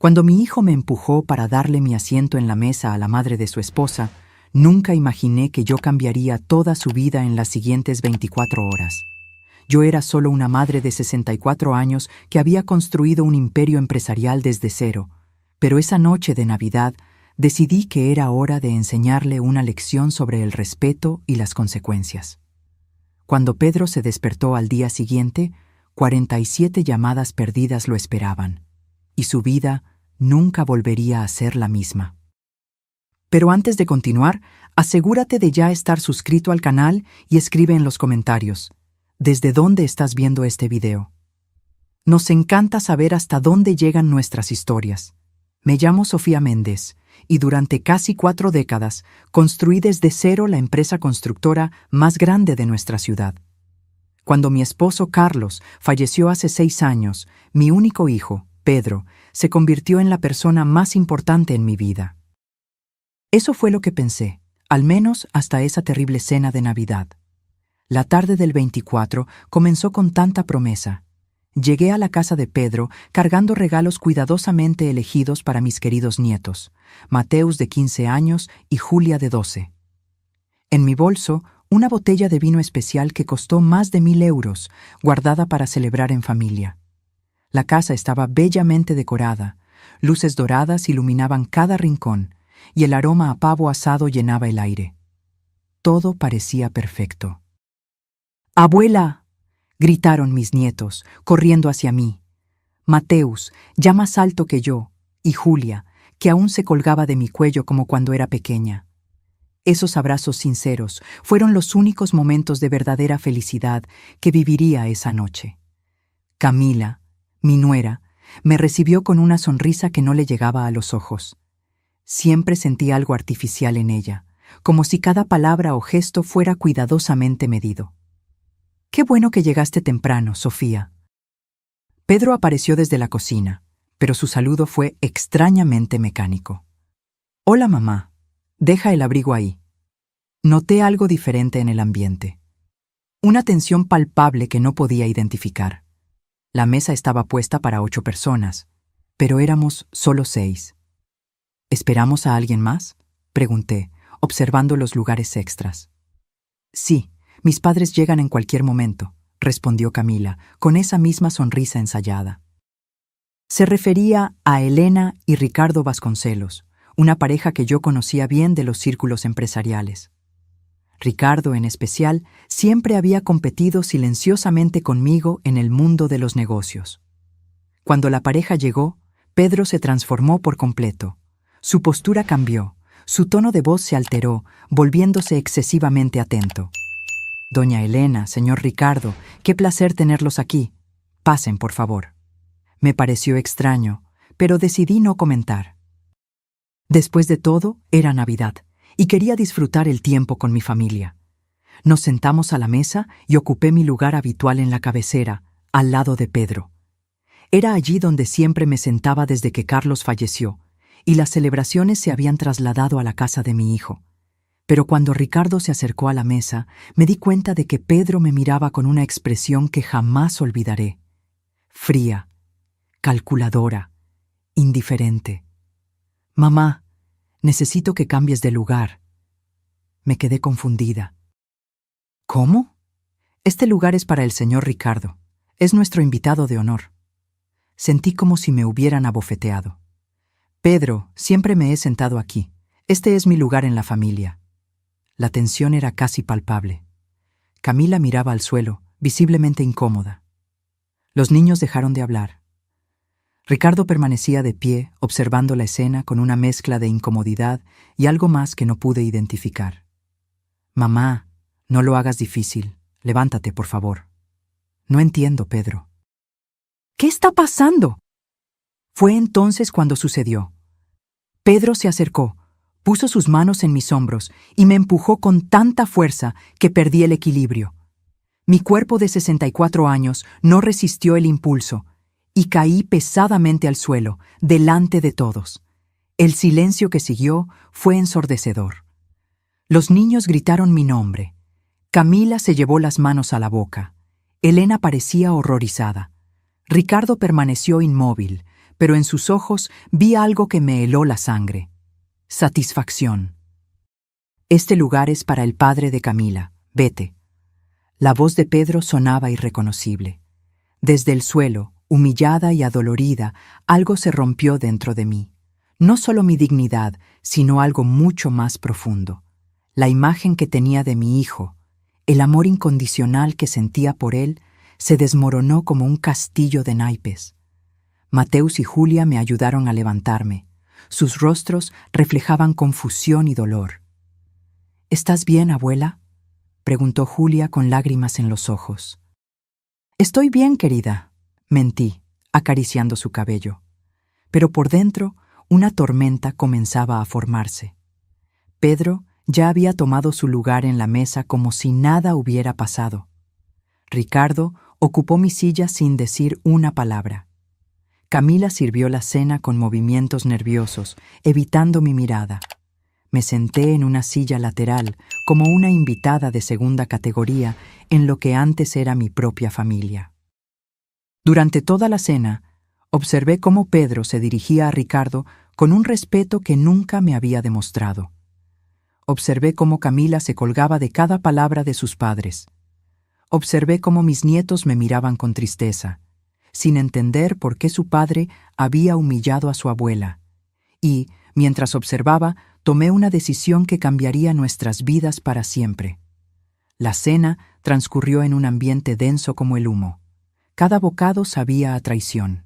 Cuando mi hijo me empujó para darle mi asiento en la mesa a la madre de su esposa, nunca imaginé que yo cambiaría toda su vida en las siguientes 24 horas. Yo era solo una madre de 64 años que había construido un imperio empresarial desde cero, pero esa noche de Navidad decidí que era hora de enseñarle una lección sobre el respeto y las consecuencias. Cuando Pedro se despertó al día siguiente, 47 llamadas perdidas lo esperaban, y su vida nunca volvería a ser la misma. Pero antes de continuar, asegúrate de ya estar suscrito al canal y escribe en los comentarios ¿desde dónde estás viendo este video? Nos encanta saber hasta dónde llegan nuestras historias. Me llamo Sofía Méndez y durante casi 4 décadas construí desde cero la empresa constructora más grande de nuestra ciudad. Cuando mi esposo Carlos falleció hace 6 años, mi único hijo, Pedro, se convirtió en la persona más importante en mi vida. Eso fue lo que pensé, al menos hasta esa terrible cena de Navidad. La tarde del 24 comenzó con tanta promesa. Llegué a la casa de Pedro cargando regalos cuidadosamente elegidos para mis queridos nietos, Mateus de 15 años y Julia de 12. En mi bolso, una botella de vino especial que costó más de 1.000 euros, guardada para celebrar en familia. La casa estaba bellamente decorada, luces doradas iluminaban cada rincón, y el aroma a pavo asado llenaba el aire. Todo parecía perfecto. ¡Abuela!, gritaron mis nietos, corriendo hacia mí. Mateus, ya más alto que yo, y Julia, que aún se colgaba de mi cuello como cuando era pequeña. Esos abrazos sinceros fueron los únicos momentos de verdadera felicidad que viviría esa noche. Camila, mi nuera, me recibió con una sonrisa que no le llegaba a los ojos. Siempre sentí algo artificial en ella, como si cada palabra o gesto fuera cuidadosamente medido. «Qué bueno que llegaste temprano, Sofía». Pedro apareció desde la cocina, pero su saludo fue extrañamente mecánico. «Hola, mamá. Deja el abrigo ahí». Noté algo diferente en el ambiente. Una tensión palpable que no podía identificar. La mesa estaba puesta para 8 personas, pero éramos solo 6. ¿Esperamos a alguien más?, pregunté, observando los lugares extras. Sí, mis padres llegan en cualquier momento, respondió Camila, con esa misma sonrisa ensayada. Se refería a Elena y Ricardo Vasconcelos, una pareja que yo conocía bien de los círculos empresariales. Ricardo, en especial, siempre había competido silenciosamente conmigo en el mundo de los negocios. Cuando la pareja llegó, Pedro se transformó por completo. Su postura cambió, su tono de voz se alteró, volviéndose excesivamente atento. «Doña Elena, señor Ricardo, qué placer tenerlos aquí. Pasen, por favor». Me pareció extraño, pero decidí no comentar. Después de todo, era Navidad, y quería disfrutar el tiempo con mi familia. Nos sentamos a la mesa y ocupé mi lugar habitual en la cabecera, al lado de Pedro. Era allí donde siempre me sentaba desde que Carlos falleció, y las celebraciones se habían trasladado a la casa de mi hijo. Pero cuando Ricardo se acercó a la mesa, me di cuenta de que Pedro me miraba con una expresión que jamás olvidaré. Fría, calculadora, indiferente. «Mamá, necesito que cambies de lugar». Me quedé confundida. «¿Cómo? Este lugar es para el señor Ricardo. Es nuestro invitado de honor». Sentí como si me hubieran abofeteado. «Pedro, siempre me he sentado aquí. Este es mi lugar en la familia». La tensión era casi palpable. Camila miraba al suelo, visiblemente incómoda. Los niños dejaron de hablar. Ricardo permanecía de pie, observando la escena con una mezcla de incomodidad y algo más que no pude identificar. «Mamá, no lo hagas difícil. Levántate, por favor». «No entiendo, Pedro». «¿Qué está pasando?». Fue entonces cuando sucedió. Pedro se acercó, puso sus manos en mis hombros y me empujó con tanta fuerza que perdí el equilibrio. Mi cuerpo de 64 años no resistió el impulso y caí pesadamente al suelo, delante de todos. El silencio que siguió fue ensordecedor. Los niños gritaron mi nombre. Camila se llevó las manos a la boca. Elena parecía horrorizada. Ricardo permaneció inmóvil, pero en sus ojos vi algo que me heló la sangre. Satisfacción. Este lugar es para el padre de Camila. Vete. La voz de Pedro sonaba irreconocible. Desde el suelo, humillada y adolorida, algo se rompió dentro de mí. No solo mi dignidad, sino algo mucho más profundo. La imagen que tenía de mi hijo, el amor incondicional que sentía por él, se desmoronó como un castillo de naipes. Mateus y Julia me ayudaron a levantarme. Sus rostros reflejaban confusión y dolor. ¿Estás bien, abuela?, preguntó Julia con lágrimas en los ojos. Estoy bien, querida, mentí, acariciando su cabello. Pero por dentro, una tormenta comenzaba a formarse. Pedro ya había tomado su lugar en la mesa como si nada hubiera pasado. Ricardo ocupó mi silla sin decir una palabra. Camila sirvió la cena con movimientos nerviosos, evitando mi mirada. Me senté en una silla lateral, como una invitada de segunda categoría en lo que antes era mi propia familia. Durante toda la cena, observé cómo Pedro se dirigía a Ricardo con un respeto que nunca me había demostrado. Observé cómo Camila se colgaba de cada palabra de sus padres. Observé cómo mis nietos me miraban con tristeza, sin entender por qué su padre había humillado a su abuela. Y, mientras observaba, tomé una decisión que cambiaría nuestras vidas para siempre. La cena transcurrió en un ambiente denso como el humo. Cada bocado sabía a traición.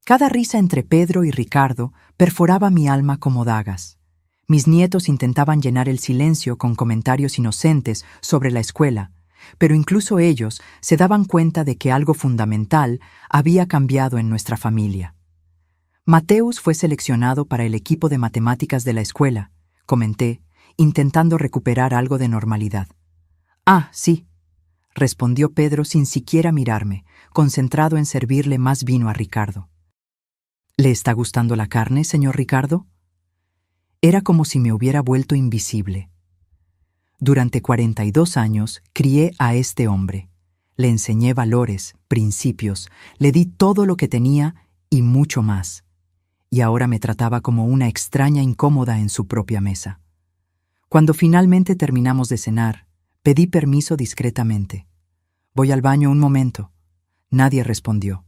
Cada risa entre Pedro y Ricardo perforaba mi alma como dagas. Mis nietos intentaban llenar el silencio con comentarios inocentes sobre la escuela, pero incluso ellos se daban cuenta de que algo fundamental había cambiado en nuestra familia. Mateus fue seleccionado para el equipo de matemáticas de la escuela, comenté, intentando recuperar algo de normalidad. Ah, sí, respondió Pedro sin siquiera mirarme, concentrado en servirle más vino a Ricardo. ¿Le está gustando la carne, señor Ricardo? Era como si me hubiera vuelto invisible. Durante 42 años crié a este hombre. Le enseñé valores, principios, le di todo lo que tenía y mucho más. Y ahora me trataba como una extraña incómoda en su propia mesa. Cuando finalmente terminamos de cenar, pedí permiso discretamente. «Voy al baño un momento». Nadie respondió.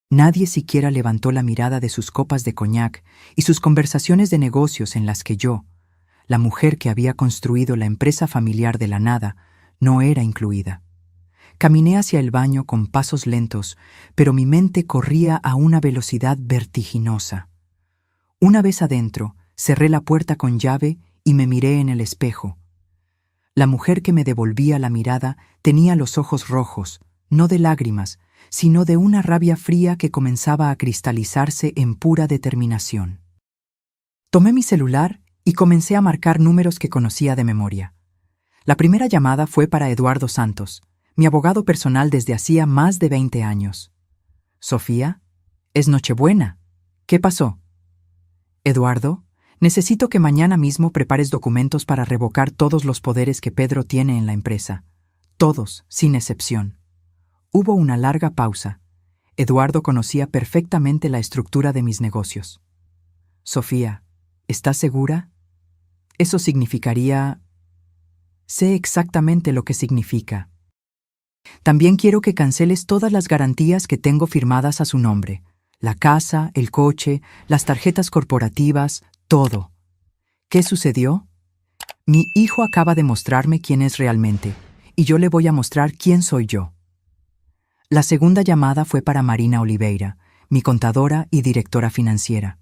Nadie siquiera levantó la mirada de sus copas de coñac y sus conversaciones de negocios en las que yo, la mujer que había construido la empresa familiar de la nada, no era incluida. Caminé hacia el baño con pasos lentos, pero mi mente corría a una velocidad vertiginosa. Una vez adentro, cerré la puerta con llave y me miré en el espejo. La mujer que me devolvía la mirada tenía los ojos rojos, no de lágrimas, sino de una rabia fría que comenzaba a cristalizarse en pura determinación. Tomé mi celular y comencé a marcar números que conocía de memoria. La primera llamada fue para Eduardo Santos, mi abogado personal desde hacía más de 20 años. «Sofía, es Nochebuena. ¿Qué pasó?» «Eduardo, necesito que mañana mismo prepares documentos para revocar todos los poderes que Pedro tiene en la empresa. Todos, sin excepción». Hubo una larga pausa. Eduardo conocía perfectamente la estructura de mis negocios. «Sofía, ¿estás segura? Eso significaría...» «Sé exactamente lo que significa. También quiero que canceles todas las garantías que tengo firmadas a su nombre. La casa, el coche, las tarjetas corporativas, todo». ¿Qué sucedió? Mi hijo acaba de mostrarme quién es realmente, y yo le voy a mostrar quién soy yo. La segunda llamada fue para Marina Oliveira, mi contadora y directora financiera.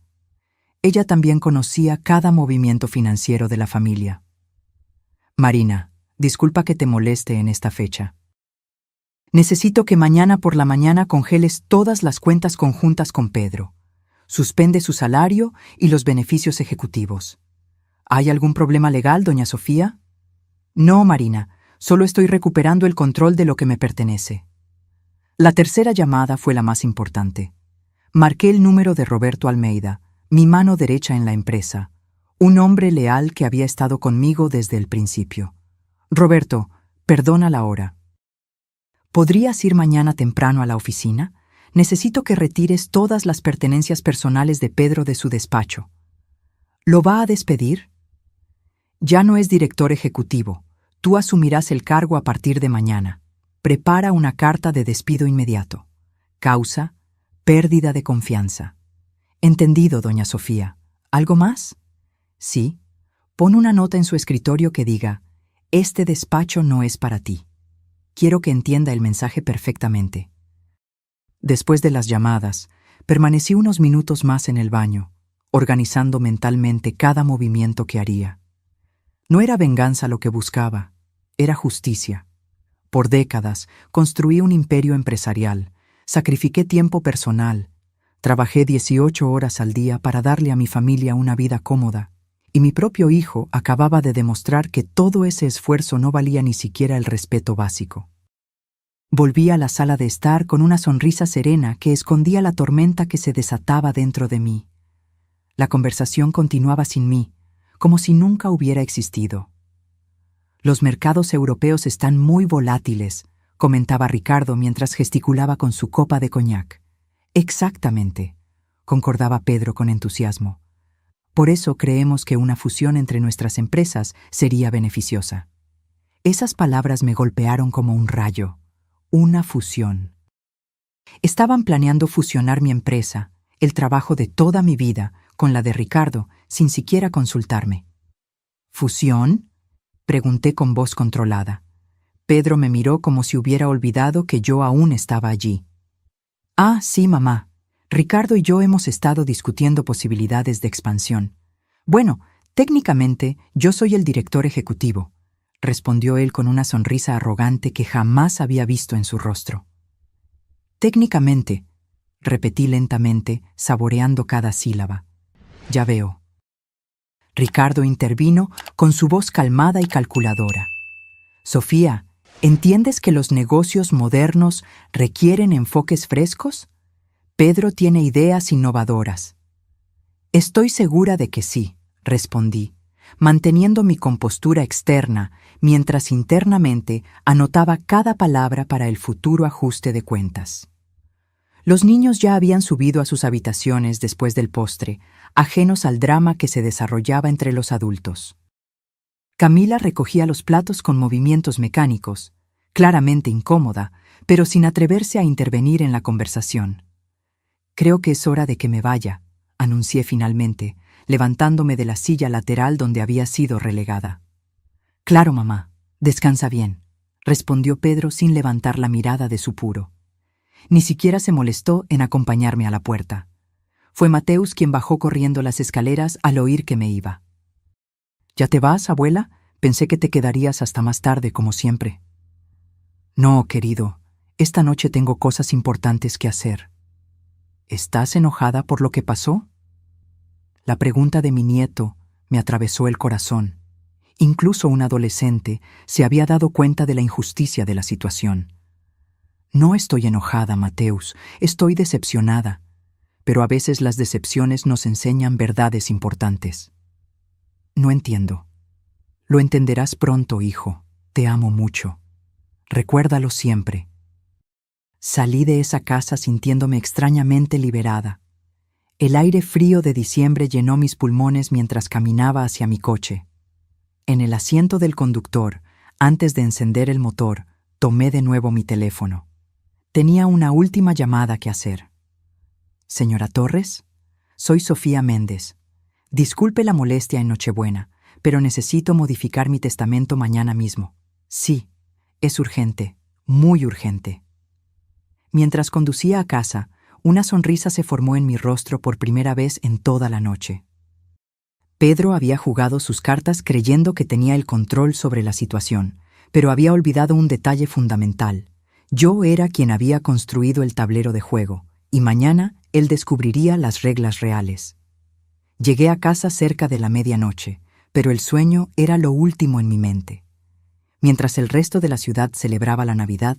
Ella también conocía cada movimiento financiero de la familia. «Marina, disculpa que te moleste en esta fecha. Necesito que mañana por la mañana congeles todas las cuentas conjuntas con Pedro. Suspende su salario y los beneficios ejecutivos. ¿Hay algún problema legal, doña Sofía?» «No, Marina, solo estoy recuperando el control de lo que me pertenece». La tercera llamada fue la más importante. Marqué el número de Roberto Almeida, mi mano derecha en la empresa, un hombre leal que había estado conmigo desde el principio. «Roberto, perdona la hora. ¿Podrías ir mañana temprano a la oficina? Necesito que retires todas las pertenencias personales de Pedro de su despacho. ¿Lo va a despedir? Ya no es director ejecutivo. Tú asumirás el cargo a partir de mañana. Prepara una carta de despido inmediato. Causa: pérdida de confianza. Entendido, doña Sofía. ¿Algo más? Sí. Pon una nota en su escritorio que diga: este despacho no es para ti. Quiero que entienda el mensaje perfectamente. Después de las llamadas, permanecí unos minutos más en el baño, organizando mentalmente cada movimiento que haría. No era venganza lo que buscaba, era justicia. Por décadas construí un imperio empresarial, sacrifiqué tiempo personal, trabajé 18 horas al día para darle a mi familia una vida cómoda, y mi propio hijo acababa de demostrar que todo ese esfuerzo no valía ni siquiera el respeto básico. Volví a la sala de estar con una sonrisa serena que escondía la tormenta que se desataba dentro de mí. La conversación continuaba sin mí, como si nunca hubiera existido. Los mercados europeos están muy volátiles, comentaba Ricardo mientras gesticulaba con su copa de coñac. Exactamente, concordaba Pedro con entusiasmo. Por eso creemos que una fusión entre nuestras empresas sería beneficiosa. Esas palabras me golpearon como un rayo. Una fusión. Estaban planeando fusionar mi empresa, el trabajo de toda mi vida, con la de Ricardo, sin siquiera consultarme. ¿Fusión?, pregunté con voz controlada. Pedro me miró como si hubiera olvidado que yo aún estaba allí. Ah, sí, mamá. Ricardo y yo hemos estado discutiendo posibilidades de expansión. Bueno, técnicamente yo soy el director ejecutivo, respondió él con una sonrisa arrogante que jamás había visto en su rostro. Técnicamente, repetí lentamente, saboreando cada sílaba. Ya veo. Ricardo intervino con su voz calmada y calculadora. Sofía, ¿entiendes que los negocios modernos requieren enfoques frescos? Pedro tiene ideas innovadoras. Estoy segura de que sí, respondí, manteniendo mi compostura externa, mientras internamente anotaba cada palabra para el futuro ajuste de cuentas. Los niños ya habían subido a sus habitaciones después del postre, ajenos al drama que se desarrollaba entre los adultos. Camila recogía los platos con movimientos mecánicos, claramente incómoda, pero sin atreverse a intervenir en la conversación. Creo que es hora de que me vaya, anuncié finalmente, levantándome de la silla lateral donde había sido relegada. Claro, mamá, descansa bien, respondió Pedro sin levantar la mirada de su puro. Ni siquiera se molestó en acompañarme a la puerta. Fue Mateus quien bajó corriendo las escaleras al oír que me iba. ¿Ya te vas, abuela? Pensé que te quedarías hasta más tarde, como siempre. No, querido, esta noche tengo cosas importantes que hacer. ¿Estás enojada por lo que pasó? La pregunta de mi nieto me atravesó el corazón. Incluso un adolescente se había dado cuenta de la injusticia de la situación. No estoy enojada, Mateus, estoy decepcionada, pero a veces las decepciones nos enseñan verdades importantes. No entiendo. Lo entenderás pronto, hijo. Te amo mucho. Recuérdalo siempre. Salí de esa casa sintiéndome extrañamente liberada. El aire frío de diciembre llenó mis pulmones mientras caminaba hacia mi coche. En el asiento del conductor, antes de encender el motor, tomé de nuevo mi teléfono. Tenía una última llamada que hacer. Señora Torres, soy Sofía Méndez. Disculpe la molestia en Nochebuena, pero necesito modificar mi testamento mañana mismo. Sí, es urgente, muy urgente. Mientras conducía a casa, una sonrisa se formó en mi rostro por primera vez en toda la noche. Pedro había jugado sus cartas creyendo que tenía el control sobre la situación, pero había olvidado un detalle fundamental. Yo era quien había construido el tablero de juego, y mañana él descubriría las reglas reales. Llegué a casa cerca de la medianoche, pero el sueño era lo último en mi mente. Mientras el resto de la ciudad celebraba la Navidad,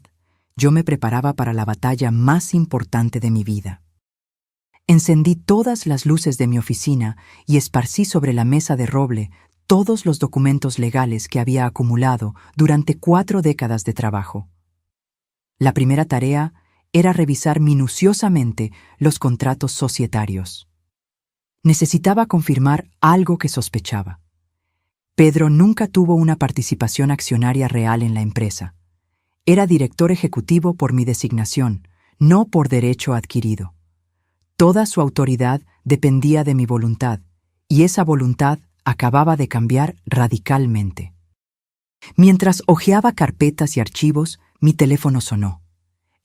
yo me preparaba para la batalla más importante de mi vida. Encendí todas las luces de mi oficina y esparcí sobre la mesa de roble todos los documentos legales que había acumulado durante 4 décadas de trabajo. La primera tarea era revisar minuciosamente los contratos societarios. Necesitaba confirmar algo que sospechaba. Pedro nunca tuvo una participación accionaria real en la empresa. Era director ejecutivo por mi designación, no por derecho adquirido. Toda su autoridad dependía de mi voluntad, y esa voluntad acababa de cambiar radicalmente. Mientras hojeaba carpetas y archivos, mi teléfono sonó.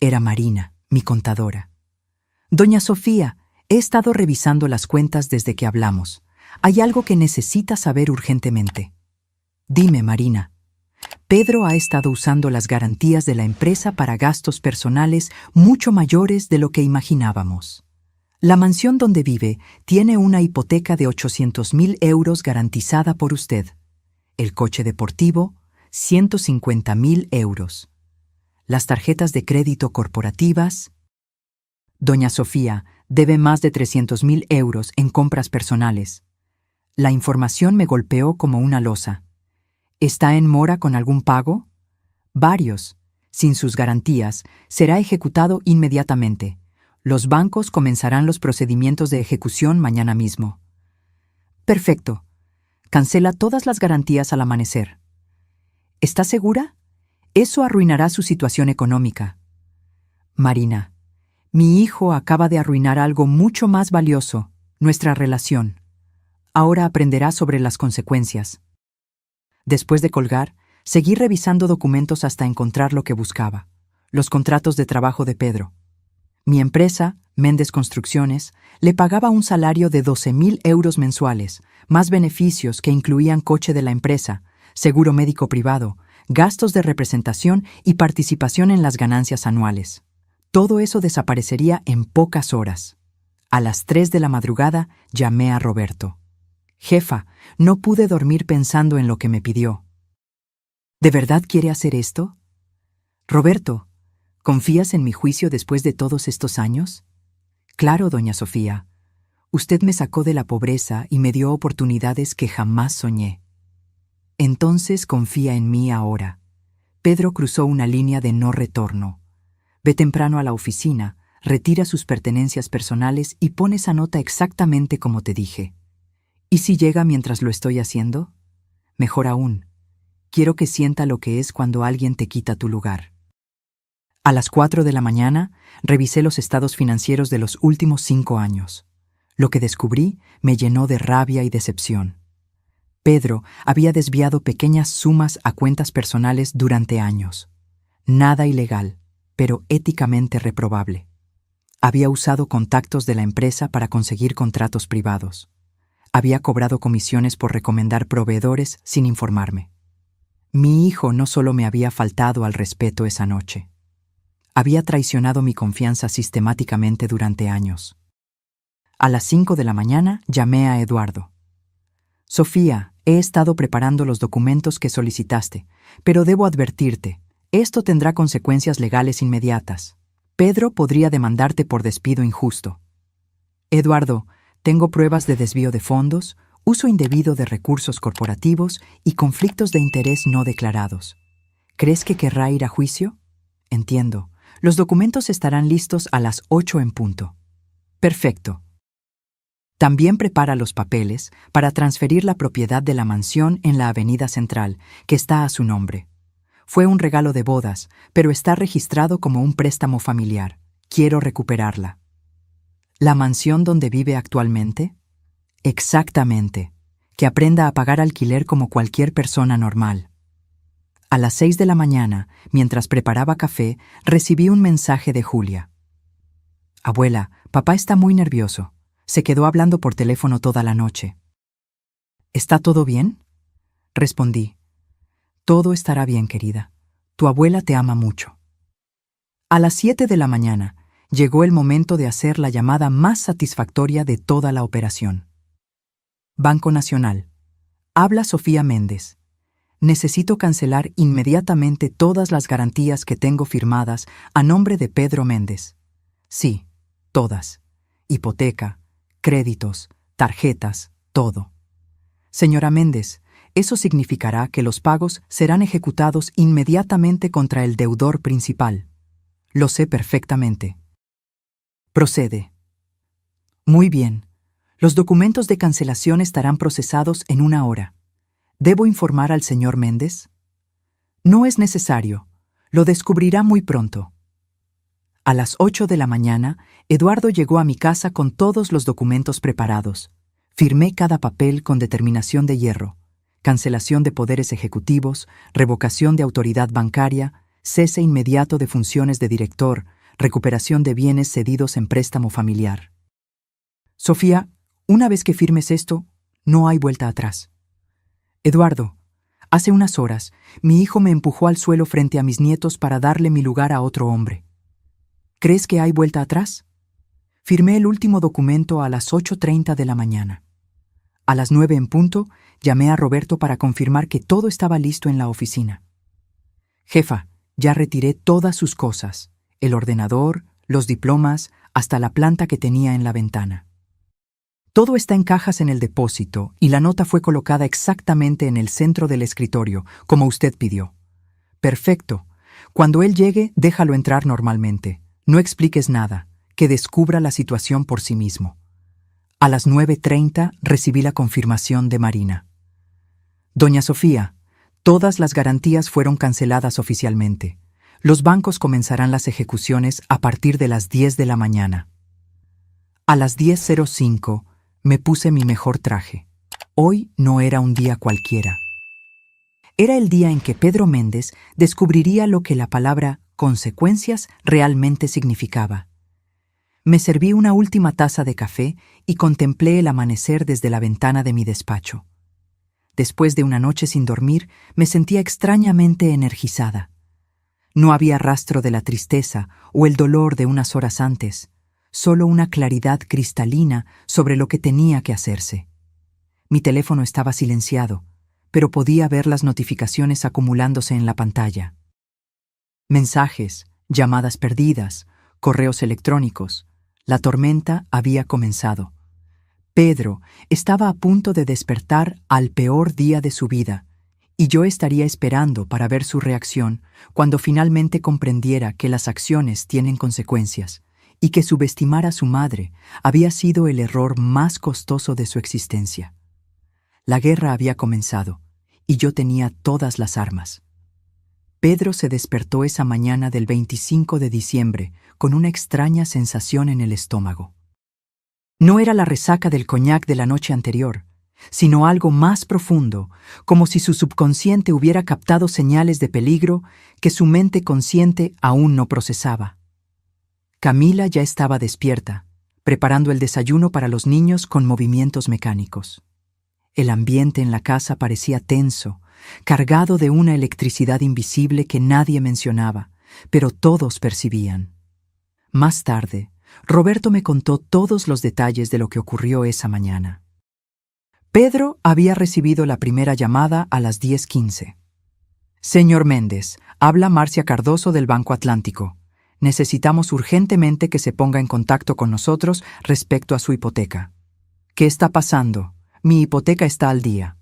Era Marina, mi contadora. Doña Sofía, he estado revisando las cuentas desde que hablamos. Hay algo que necesita saber urgentemente. Dime, Marina. Pedro ha estado usando las garantías de la empresa para gastos personales mucho mayores de lo que imaginábamos. La mansión donde vive tiene una hipoteca de 800.000 euros garantizada por usted. El coche deportivo, 150.000 euros. Las tarjetas de crédito corporativas. Doña Sofía debe más de 300.000 euros en compras personales. La información me golpeó como una losa. ¿Está en mora con algún pago? Varios. Sin sus garantías, será ejecutado inmediatamente. Los bancos comenzarán los procedimientos de ejecución mañana mismo. Perfecto. Cancela todas las garantías al amanecer. ¿Está segura? Eso arruinará su situación económica. Marina, mi hijo acaba de arruinar algo mucho más valioso, nuestra relación. Ahora aprenderá sobre las consecuencias. Después de colgar, seguí revisando documentos hasta encontrar lo que buscaba, los contratos de trabajo de Pedro. Mi empresa, Méndez Construcciones, le pagaba un salario de 12.000 euros mensuales, más beneficios que incluían coche de la empresa, seguro médico privado, gastos de representación y participación en las ganancias anuales. Todo eso desaparecería en pocas horas. A las 3 de la madrugada llamé a Roberto. Jefa, no pude dormir pensando en lo que me pidió. ¿De verdad quiere hacer esto? Roberto, ¿confías en mi juicio después de todos estos años? Claro, doña Sofía. Usted me sacó de la pobreza y me dio oportunidades que jamás soñé. Entonces confía en mí ahora. Pedro cruzó una línea de no retorno. Ve temprano a la oficina, retira sus pertenencias personales y pone esa nota exactamente como te dije. ¿Y si llega mientras lo estoy haciendo? Mejor aún. Quiero que sienta lo que es cuando alguien te quita tu lugar. A las 4 de la mañana, revisé los estados financieros de los últimos 5 años. Lo que descubrí me llenó de rabia y decepción. Pedro había desviado pequeñas sumas a cuentas personales durante años. Nada ilegal, pero éticamente reprobable. Había usado contactos de la empresa para conseguir contratos privados. Había cobrado comisiones por recomendar proveedores sin informarme. Mi hijo no solo me había faltado al respeto esa noche. Había traicionado mi confianza sistemáticamente durante años. A las 5 de la mañana llamé a Eduardo. Sofía, he estado preparando los documentos que solicitaste, pero debo advertirte, esto tendrá consecuencias legales inmediatas. Pedro podría demandarte por despido injusto. Eduardo, tengo pruebas de desvío de fondos, uso indebido de recursos corporativos y conflictos de interés no declarados. ¿Crees que querrá ir a juicio? Entiendo. Los documentos estarán listos a las 8 en punto. Perfecto. También prepara los papeles para transferir la propiedad de la mansión en la Avenida Central, que está a su nombre. Fue un regalo de bodas, pero está registrado como un préstamo familiar. Quiero recuperarla. ¿La mansión donde vive actualmente? Exactamente. Que aprenda a pagar alquiler como cualquier persona normal. A las 6 de la mañana, mientras preparaba café, recibí un mensaje de Julia. Abuela, papá está muy nervioso. Se quedó hablando por teléfono toda la noche. ¿Está todo bien? Respondí. Todo estará bien, querida. Tu abuela te ama mucho. A las 7 de la mañana, llegó el momento de hacer la llamada más satisfactoria de toda la operación. Banco Nacional. Habla Sofía Méndez. Necesito cancelar inmediatamente todas las garantías que tengo firmadas a nombre de Pedro Méndez. Sí, todas. Hipoteca, créditos, tarjetas, todo. Señora Méndez, eso significará que los pagos serán ejecutados inmediatamente contra el deudor principal. Lo sé perfectamente. Procede. Muy bien. Los documentos de cancelación estarán procesados en 1 hora. ¿Debo informar al señor Méndez? No es necesario. Lo descubrirá muy pronto. A las 8 de la mañana, Eduardo llegó a mi casa con todos los documentos preparados. Firmé cada papel con determinación de hierro. Cancelación de poderes ejecutivos, revocación de autoridad bancaria, cese inmediato de funciones de director, recuperación de bienes cedidos en préstamo familiar. Sofía, una vez que firmes esto, no hay vuelta atrás. Eduardo, hace unas horas, mi hijo me empujó al suelo frente a mis nietos para darle mi lugar a otro hombre. ¿Crees que hay vuelta atrás? Firmé el último documento a las 8:30 de la mañana. A las 9 en punto, llamé a Roberto para confirmar que todo estaba listo en la oficina. Jefa, ya retiré todas sus cosas, el ordenador, los diplomas, hasta la planta que tenía en la ventana. Todo está en cajas en el depósito y la nota fue colocada exactamente en el centro del escritorio, como usted pidió. Perfecto. Cuando él llegue, déjalo entrar normalmente. No expliques nada, que descubra la situación por sí mismo. A las 9:30 recibí la confirmación de Marina. Doña Sofía, todas las garantías fueron canceladas oficialmente. Los bancos comenzarán las ejecuciones a partir de las 10 de la mañana. A las 10:05 me puse mi mejor traje. Hoy no era un día cualquiera. Era el día en que Pedro Méndez descubriría lo que la palabra consecuencias realmente significaba. Me serví una última taza de café y contemplé el amanecer desde la ventana de mi despacho. Después de una noche sin dormir, me sentía extrañamente energizada. No había rastro de la tristeza o el dolor de unas horas antes, solo una claridad cristalina sobre lo que tenía que hacerse. Mi teléfono estaba silenciado, pero podía ver las notificaciones acumulándose en la pantalla. Mensajes, llamadas perdidas, correos electrónicos. La tormenta había comenzado. Pedro estaba a punto de despertar al peor día de su vida, y yo estaría esperando para ver su reacción cuando finalmente comprendiera que las acciones tienen consecuencias y que subestimar a su madre había sido el error más costoso de su existencia. La guerra había comenzado, y yo tenía todas las armas. Pedro se despertó esa mañana del 25 de diciembre con una extraña sensación en el estómago. No era la resaca del coñac de la noche anterior, sino algo más profundo, como si su subconsciente hubiera captado señales de peligro que su mente consciente aún no procesaba. Camila ya estaba despierta, preparando el desayuno para los niños con movimientos mecánicos. El ambiente en la casa parecía tenso, cargado de una electricidad invisible que nadie mencionaba, pero todos percibían. Más tarde, Roberto me contó todos los detalles de lo que ocurrió esa mañana. Pedro había recibido la primera llamada a las 10:15. Señor Méndez, habla Marcia Cardoso del Banco Atlántico. Necesitamos urgentemente que se ponga en contacto con nosotros respecto a su hipoteca. ¿Qué está pasando? Mi hipoteca está al día.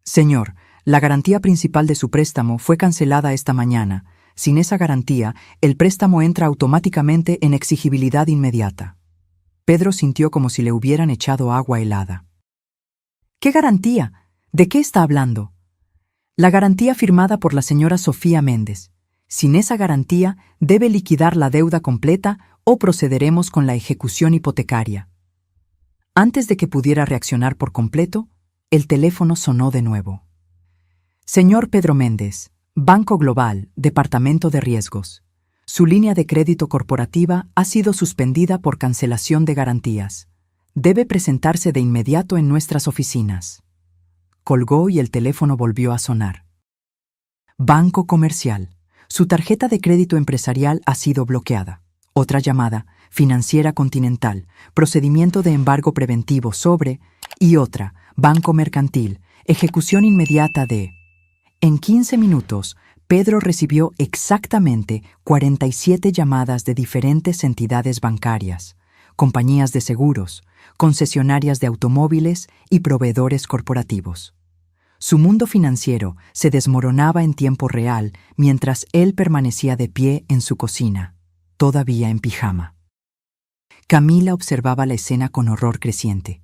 Señor, la garantía principal de su préstamo fue cancelada esta mañana. Sin esa garantía, el préstamo entra automáticamente en exigibilidad inmediata. Pedro sintió como si le hubieran echado agua helada. ¿Qué garantía? ¿De qué está hablando? La garantía firmada por la señora Sofía Méndez. Sin esa garantía, debe liquidar la deuda completa o procederemos con la ejecución hipotecaria. Antes de que pudiera reaccionar por completo, el teléfono sonó de nuevo. Señor Pedro Méndez, Banco Global, Departamento de Riesgos. Su línea de crédito corporativa ha sido suspendida por cancelación de garantías. Debe presentarse de inmediato en nuestras oficinas. Colgó y el teléfono volvió a sonar. Banco Comercial. Su tarjeta de crédito empresarial ha sido bloqueada. Otra llamada, Financiera Continental, procedimiento de embargo preventivo sobre, y otra, Banco Mercantil, ejecución inmediata de. En 15 minutos, Pedro recibió exactamente 47 llamadas de diferentes entidades bancarias, compañías de seguros, concesionarias de automóviles y proveedores corporativos. Su mundo financiero se desmoronaba en tiempo real mientras él permanecía de pie en su cocina. todavía en pijama. Camila observaba la escena con horror creciente.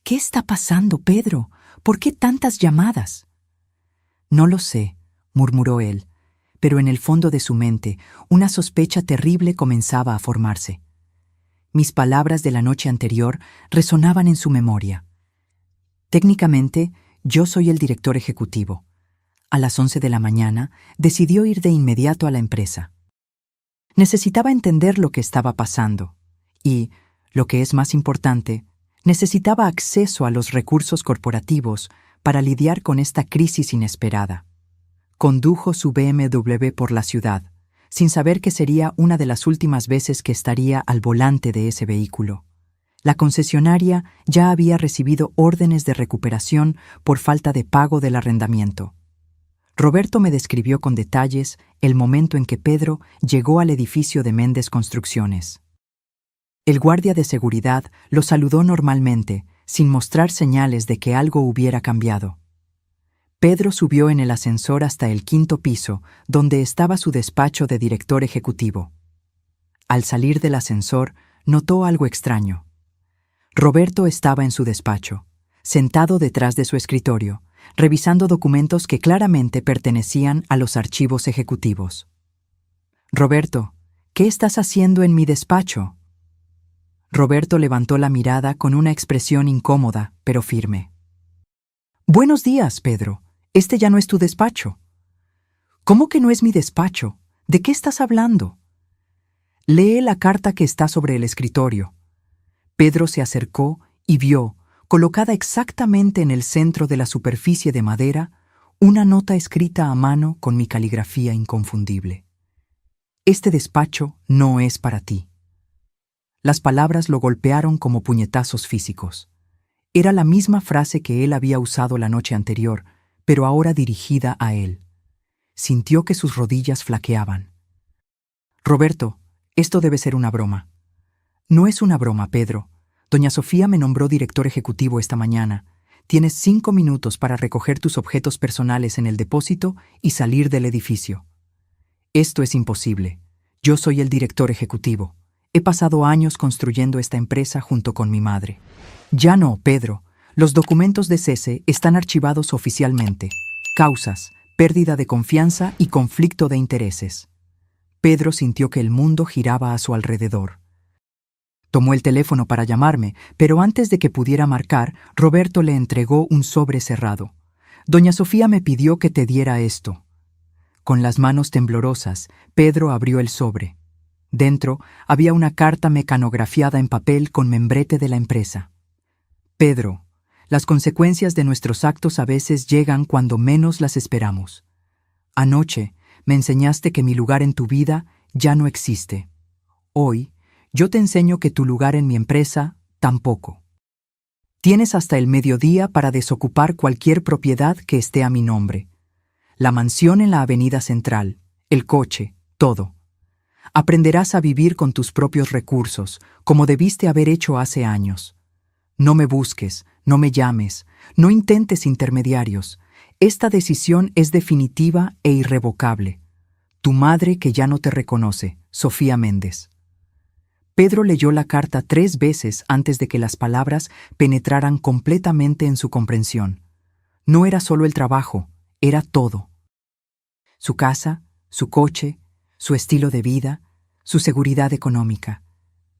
«¿Qué está pasando, Pedro? ¿Por qué tantas llamadas?» «No lo sé», murmuró él, pero en el fondo de su mente una sospecha terrible comenzaba a formarse. Mis palabras de la noche anterior resonaban en su memoria. Técnicamente, yo soy el director ejecutivo. A las 11 de la mañana, decidió ir de inmediato a la empresa. Necesitaba entender lo que estaba pasando y, lo que es más importante, necesitaba acceso a los recursos corporativos para lidiar con esta crisis inesperada. Condujo su BMW por la ciudad, sin saber que sería una de las últimas veces que estaría al volante de ese vehículo. La concesionaria ya había recibido órdenes de recuperación por falta de pago del arrendamiento. Roberto me describió con detalles el momento en que Pedro llegó al edificio de Méndez Construcciones. El guardia de seguridad lo saludó normalmente, sin mostrar señales de que algo hubiera cambiado. Pedro subió en el ascensor hasta el 5º piso, donde estaba su despacho de director ejecutivo. Al salir del ascensor, notó algo extraño. Roberto estaba en su despacho, sentado detrás de su escritorio, revisando documentos que claramente pertenecían a los archivos ejecutivos. «Roberto, ¿qué estás haciendo en mi despacho?» Roberto levantó la mirada con una expresión incómoda, pero firme. «Buenos días, Pedro. Este ya no es tu despacho». «¿Cómo que no es mi despacho? ¿De qué estás hablando?» «Lee la carta que está sobre el escritorio». Pedro se acercó y vio, colocada exactamente en el centro de la superficie de madera, una nota escrita a mano con mi caligrafía inconfundible. «Este despacho no es para ti». Las palabras lo golpearon como puñetazos físicos. Era la misma frase que él había usado la noche anterior, pero ahora dirigida a él. Sintió que sus rodillas flaqueaban. «Roberto, esto debe ser una broma». «No es una broma, Pedro. Doña Sofía me nombró director ejecutivo esta mañana. Tienes 5 minutos para recoger tus objetos personales en el depósito y salir del edificio». «Esto es imposible. Yo soy el director ejecutivo. He pasado años construyendo esta empresa junto con mi madre». «Ya no, Pedro. Los documentos de cese están archivados oficialmente. Causas, pérdida de confianza y conflicto de intereses». Pedro sintió que el mundo giraba a su alrededor. Tomó el teléfono para llamarme, pero antes de que pudiera marcar, Roberto le entregó un sobre cerrado. «Doña Sofía me pidió que te diera esto». Con las manos temblorosas, Pedro abrió el sobre. Dentro había una carta mecanografiada en papel con membrete de la empresa. «Pedro, las consecuencias de nuestros actos a veces llegan cuando menos las esperamos. Anoche me enseñaste que mi lugar en tu vida ya no existe. Hoy, yo te enseño que tu lugar en mi empresa tampoco. Tienes hasta el mediodía para desocupar cualquier propiedad que esté a mi nombre. La mansión en la Avenida Central, el coche, todo. Aprenderás a vivir con tus propios recursos, como debiste haber hecho hace años. No me busques, no me llames, no intentes intermediarios. Esta decisión es definitiva e irrevocable. Tu madre que ya no te reconoce, Sofía Méndez». Pedro leyó la carta 3 veces antes de que las palabras penetraran completamente en su comprensión. No era solo el trabajo, era todo. Su casa, su coche, su estilo de vida, su seguridad económica.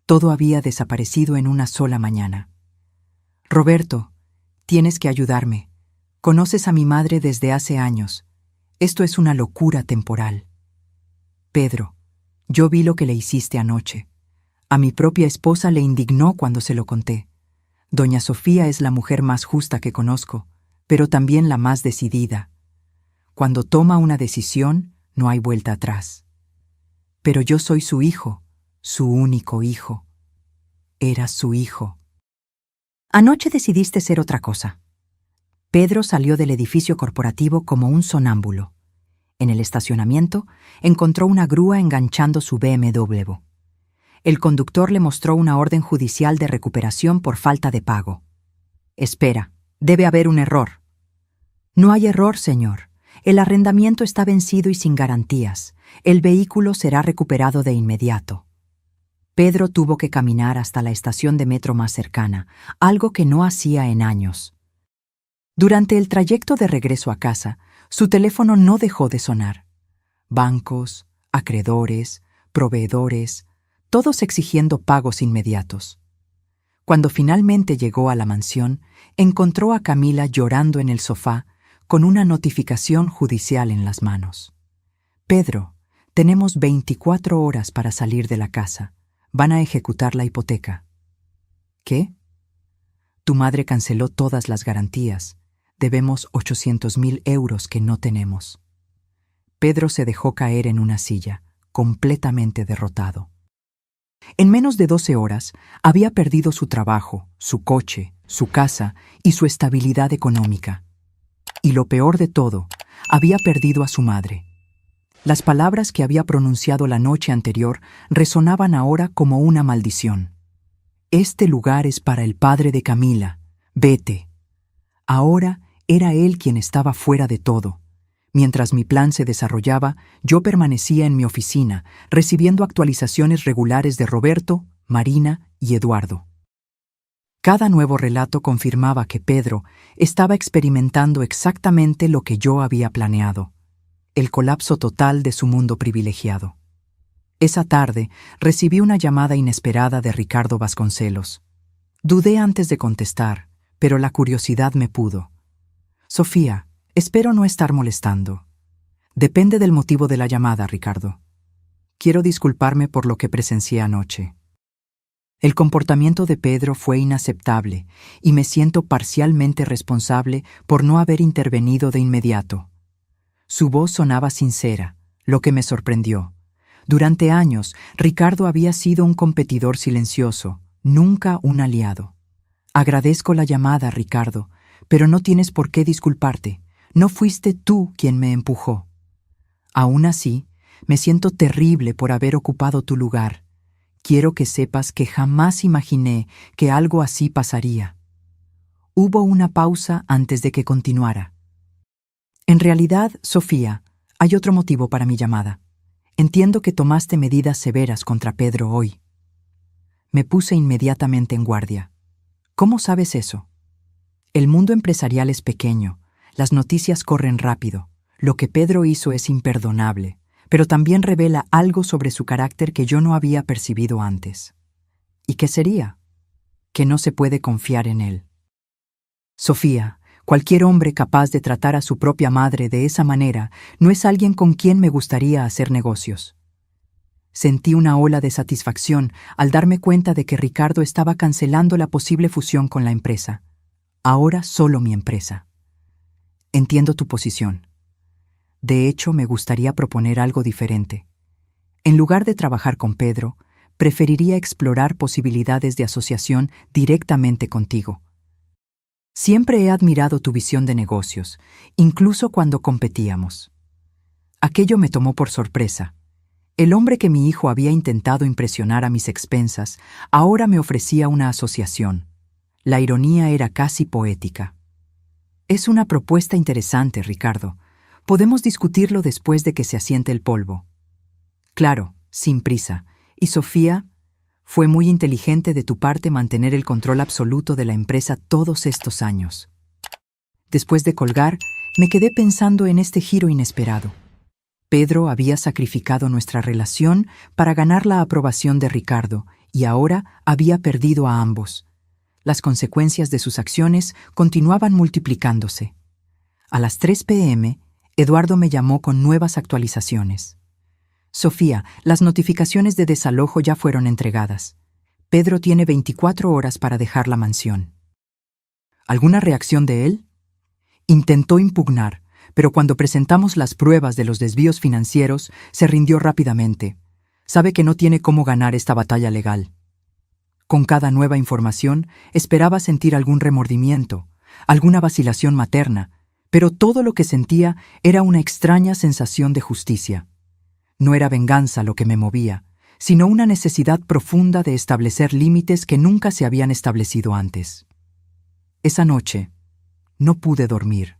Todo había desaparecido en una sola mañana. «Roberto, tienes que ayudarme. Conoces a mi madre desde hace años. Esto es una locura temporal». «Pedro, yo vi lo que le hiciste anoche. A mi propia esposa le indignó cuando se lo conté. Doña Sofía es la mujer más justa que conozco, pero también la más decidida. Cuando toma una decisión, no hay vuelta atrás. Pero yo soy su hijo, su único hijo. Era su hijo». «Anoche decidiste ser otra cosa». Pedro salió del edificio corporativo como un sonámbulo. En el estacionamiento, encontró una grúa enganchando su BMW. El conductor le mostró una orden judicial de recuperación por falta de pago. «Espera, debe haber un error». «No hay error, señor. El arrendamiento está vencido y sin garantías. El vehículo será recuperado de inmediato. Pedro tuvo que caminar hasta la estación de metro más cercana, algo que no hacía en años. Durante el trayecto de regreso a casa, su teléfono no dejó de sonar. Bancos, acreedores, proveedores, todos exigiendo pagos inmediatos. Cuando finalmente llegó a la mansión, encontró a Camila llorando en el sofá con una notificación judicial en las manos. Pedro, tenemos 24 horas para salir de la casa. Van a ejecutar la hipoteca. ¿Qué? Tu madre canceló todas las garantías. Debemos 800.000 euros que no tenemos. Pedro se dejó caer en una silla, completamente derrotado. En menos de 12 horas, había perdido su trabajo, su coche, su casa y su estabilidad económica. Y lo peor de todo, había perdido a su madre. Las palabras que había pronunciado la noche anterior resonaban ahora como una maldición. Este lugar es para el padre de Camila. Vete. Ahora era él quien estaba fuera de todo. Mientras mi plan se desarrollaba, yo permanecía en mi oficina, recibiendo actualizaciones regulares de Roberto, Marina y Eduardo. Cada nuevo relato confirmaba que Pedro estaba experimentando exactamente lo que yo había planeado: el colapso total de su mundo privilegiado. Esa tarde recibí una llamada inesperada de Ricardo Vasconcelos. Dudé antes de contestar, pero la curiosidad me pudo. Sofía, espero no estar molestando. Depende del motivo de la llamada, Ricardo. Quiero disculparme por lo que presencié anoche. El comportamiento de Pedro fue inaceptable y me siento parcialmente responsable por no haber intervenido de inmediato. Su voz sonaba sincera, lo que me sorprendió. Durante años, Ricardo había sido un competidor silencioso, nunca un aliado. Agradezco la llamada, Ricardo, pero no tienes por qué disculparte. No fuiste tú quien me empujó. Aún así, me siento terrible por haber ocupado tu lugar. Quiero que sepas que jamás imaginé que algo así pasaría. Hubo una pausa antes de que continuara. En realidad, Sofía, hay otro motivo para mi llamada. Entiendo que tomaste medidas severas contra Pedro hoy. Me puse inmediatamente en guardia. ¿Cómo sabes eso? El mundo empresarial es pequeño, las noticias corren rápido. Lo que Pedro hizo es imperdonable, pero también revela algo sobre su carácter que yo no había percibido antes. ¿Y qué sería? Que no se puede confiar en él. Sofía, cualquier hombre capaz de tratar a su propia madre de esa manera no es alguien con quien me gustaría hacer negocios. Sentí una ola de satisfacción al darme cuenta de que Ricardo estaba cancelando la posible fusión con la empresa. Ahora solo mi empresa. Entiendo tu posición. De hecho, me gustaría proponer algo diferente. En lugar de trabajar con Pedro, preferiría explorar posibilidades de asociación directamente contigo. Siempre he admirado tu visión de negocios, incluso cuando competíamos. Aquello me tomó por sorpresa. El hombre que mi hijo había intentado impresionar a mis expensas ahora me ofrecía una asociación. La ironía era casi poética. Es una propuesta interesante, Ricardo. Podemos discutirlo después de que se asiente el polvo. Claro, sin prisa. Y Sofía, fue muy inteligente de tu parte mantener el control absoluto de la empresa todos estos años. Después de colgar, me quedé pensando en este giro inesperado. Pedro había sacrificado nuestra relación para ganar la aprobación de Ricardo y ahora había perdido a ambos. Las consecuencias de sus acciones continuaban multiplicándose. A las 3 p.m., Eduardo me llamó con nuevas actualizaciones. Sofía, las notificaciones de desalojo ya fueron entregadas. Pedro tiene 24 horas para dejar la mansión. ¿Alguna reacción de él? Intentó impugnar, pero cuando presentamos las pruebas de los desvíos financieros, se rindió rápidamente. Sabe que no tiene cómo ganar esta batalla legal. Con cada nueva información, esperaba sentir algún remordimiento, alguna vacilación materna, pero todo lo que sentía era una extraña sensación de justicia. No era venganza lo que me movía, sino una necesidad profunda de establecer límites que nunca se habían establecido antes. Esa noche, no pude dormir.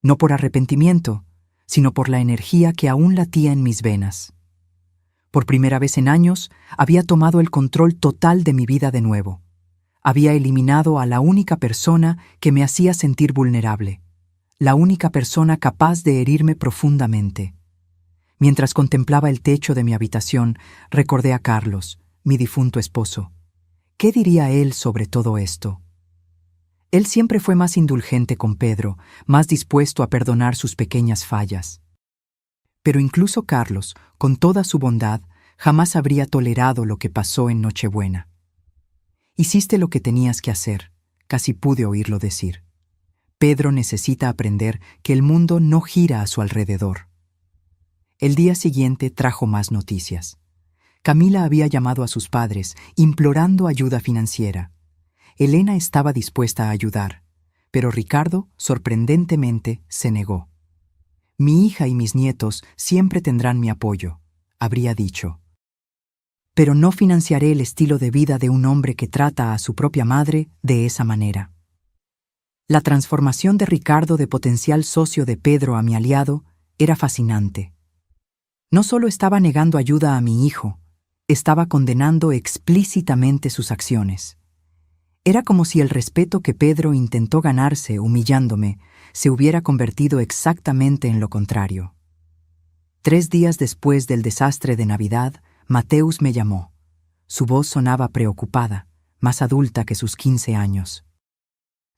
no por arrepentimiento, sino por la energía que aún latía en mis venas. Por primera vez en años, había tomado el control total de mi vida de nuevo. Había eliminado a la única persona que me hacía sentir vulnerable, la única persona capaz de herirme profundamente. Mientras contemplaba el techo de mi habitación, recordé a Carlos, mi difunto esposo. ¿Qué diría él sobre todo esto? Él siempre fue más indulgente con Pedro, más dispuesto a perdonar sus pequeñas fallas. Pero incluso Carlos, con toda su bondad, jamás habría tolerado lo que pasó en Nochebuena. Hiciste lo que tenías que hacer, casi pude oírlo decir. Pedro necesita aprender que el mundo no gira a su alrededor. El día siguiente trajo más noticias. Camila había llamado a sus padres, implorando ayuda financiera. Elena estaba dispuesta a ayudar, pero Ricardo, sorprendentemente, se negó. Mi hija y mis nietos siempre tendrán mi apoyo, habría dicho. Pero no financiaré el estilo de vida de un hombre que trata a su propia madre de esa manera. La transformación de Ricardo de potencial socio de Pedro a mi aliado era fascinante. No solo estaba negando ayuda a mi hijo, estaba condenando explícitamente sus acciones. Era como si el respeto que Pedro intentó ganarse humillándome se hubiera convertido exactamente en lo contrario. 3 días después del desastre de Navidad, Mateus me llamó. Su voz sonaba preocupada, más adulta que sus 15 años.